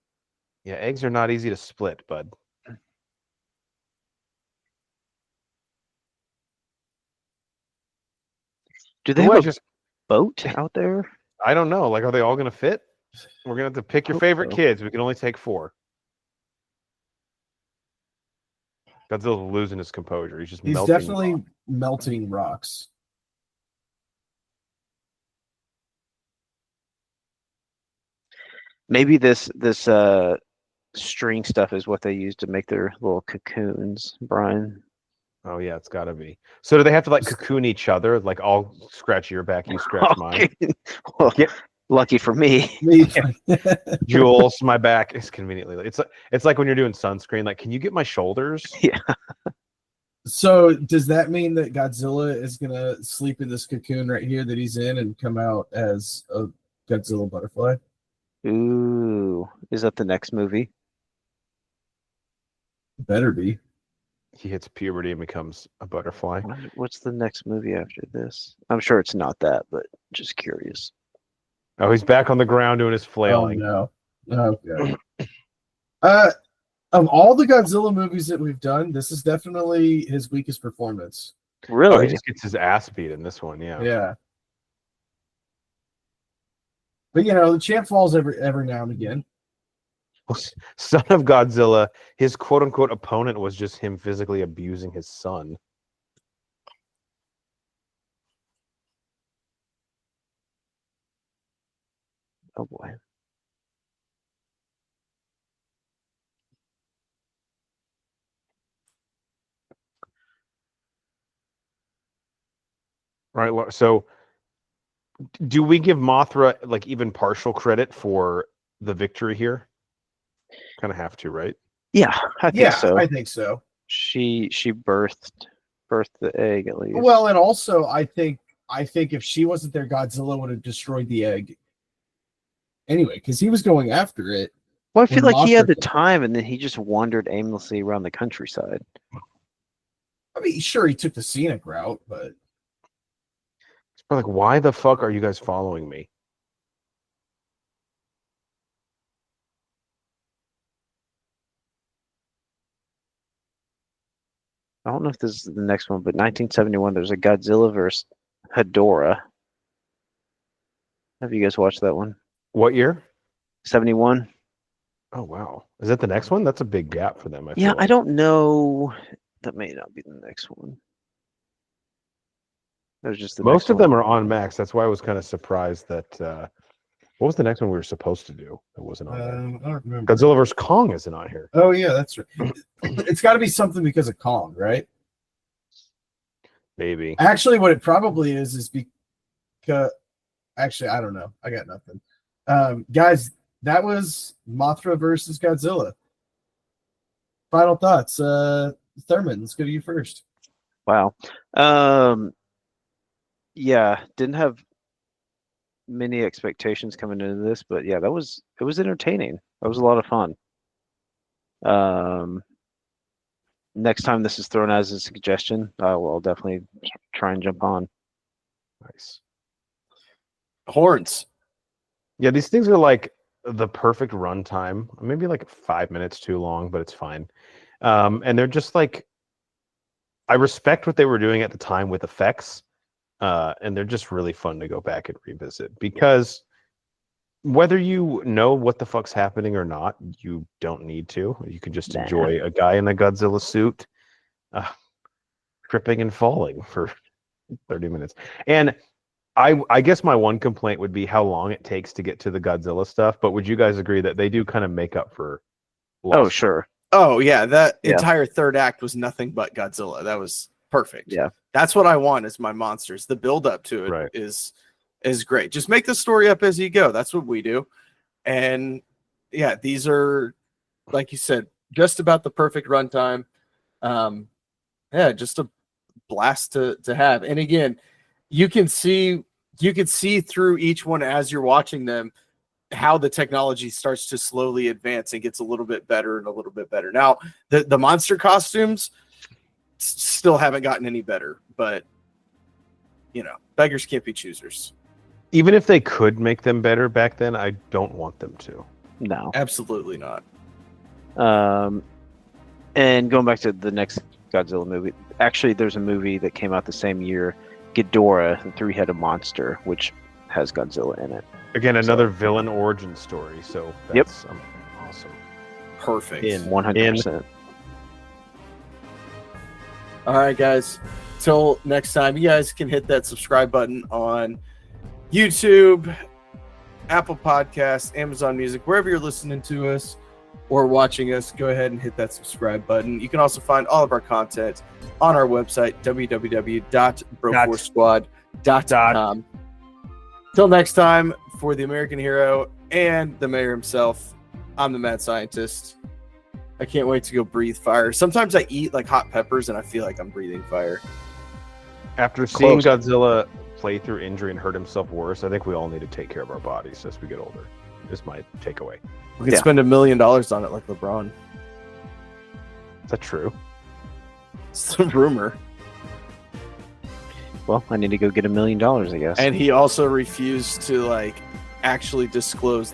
Yeah, eggs are not easy to split, bud. Do they Who have I a boat out there? I don't know. Like, are they all going to fit? We're going to have to pick your Hope favorite so. kids. We can only take 4. Godzilla's losing his composure. He's just He's melting. definitely rock. melting rocks. Maybe this string stuff is what they use to make their little cocoons, Brian. Oh, yeah, it's got to be. So do they have to like cocoon each other? Like, I'll scratch your back, you scratch mine. Well, Get- lucky for me. Jules, my back is conveniently. It's like when you're doing sunscreen. Like, can you get my shoulders? Yeah. So does that mean that Godzilla is gonna sleep in this cocoon right here that he's in and come out as a Godzilla butterfly? Ooh, is that the next movie? Better be. He hits puberty and becomes a butterfly. What's the next movie after this? I'm sure it's not that, but just curious. Oh, he's back on the ground doing his flailing. Oh no. Okay. Of all the Godzilla movies that we've done, this is definitely his weakest performance. Oh, Really? he just gets his ass beat in this one. Yeah. Yeah. But you know, the champ falls every now and again. Son of Godzilla, his quote unquote opponent was just him physically abusing his son. Oh boy. Right. So do we give Mothra like even partial credit for the victory here? Kind of have to, right? Yeah, I think so. I think so. She birthed the egg at least. Well, and also I think if she wasn't there, Godzilla would have destroyed the egg. Anyway, because he was going after it. Well, I feel When like he had the Mothra- time, and then he just wandered aimlessly around the countryside. I mean, sure, he took the scenic route, but It's probably like, why the fuck are you guys following me? I don't know if this is the next one, but 1971, there's a Godzilla versus Hedorah. Have you guys watched that one? What year? 71? Oh wow, is that the next one? That's a big gap for them. I Yeah, feel like. I don't know. That may not be the next one. That was just the Most next of them one. are on Max. That's why I was kind of surprised that. What was the next one we were supposed to do? That wasn't on there. I don't remember. Godzilla vs Kong isn't on here. Oh yeah, that's right. It's got to be something because of Kong, right? Maybe. Actually, what it probably is because. Actually, I don't know. I got nothing. Guys, that was Mothra versus Godzilla. Final thoughts. Thurman, let's go to you first. Wow. Yeah, didn't have many expectations coming into this, but yeah, it was entertaining. That was a lot of fun. Next time this is thrown as a suggestion, I'll definitely try and jump on. Nice. Horns. Yeah, these things are like the perfect runtime. Maybe like 5 minutes too long, but it's fine. And they're just like, I respect what they were doing at the time with effects, and they're just really fun to go back and revisit because whether you know what the fuck's happening or not, you don't need to. You can just enjoy a guy in a Godzilla suit tripping and falling for 30 minutes. And I guess my one complaint would be how long it takes to get to the Godzilla stuff, but would you guys agree that they do kind of make up for Oh, sure. Oh yeah, that Yeah. entire third act was nothing but Godzilla. That was perfect. Yeah. That's what I want is my monsters. The build up to it Right. is great. Just make the story up as you go. That's what we do. And yeah, these are, like you said, just about the perfect runtime. Yeah, just a blast to have. And again, you can see through each one as you're watching them how the technology starts to slowly advance and gets a little bit better and a little bit better. Now, the monster costumes still haven't gotten any better, but you know, beggars can't be choosers. Even if they could make them better back then, I don't want them to. No. Absolutely not. And going back to the next Godzilla movie, actually, there's a movie that came out the same year, Ghidorah, the three-headed monster, which has Godzilla in it. Again, another villain origin story. So that's awesome. Perfect. 100%. All right, guys. Till next time, you guys can hit that subscribe button on YouTube, Apple Podcasts, Amazon Music, wherever you're listening to us or watching us. Go ahead and hit that subscribe button. You can also find all of our content on our website, www.broforcesquad.com. Till next time, for the American hero and the mayor himself, I'm the mad scientist. I can't wait to go breathe fire. Sometimes I eat like hot peppers and I feel like I'm breathing fire. After seeing Godzilla play through injury and hurt himself worse, I think we all need to take care of our bodies as we get older. Just my takeaway. We could spend $1 million on it like LeBron. Is that true? It's a rumor. Well, I need to go get $1 million, I guess. And he also refused to like actually disclose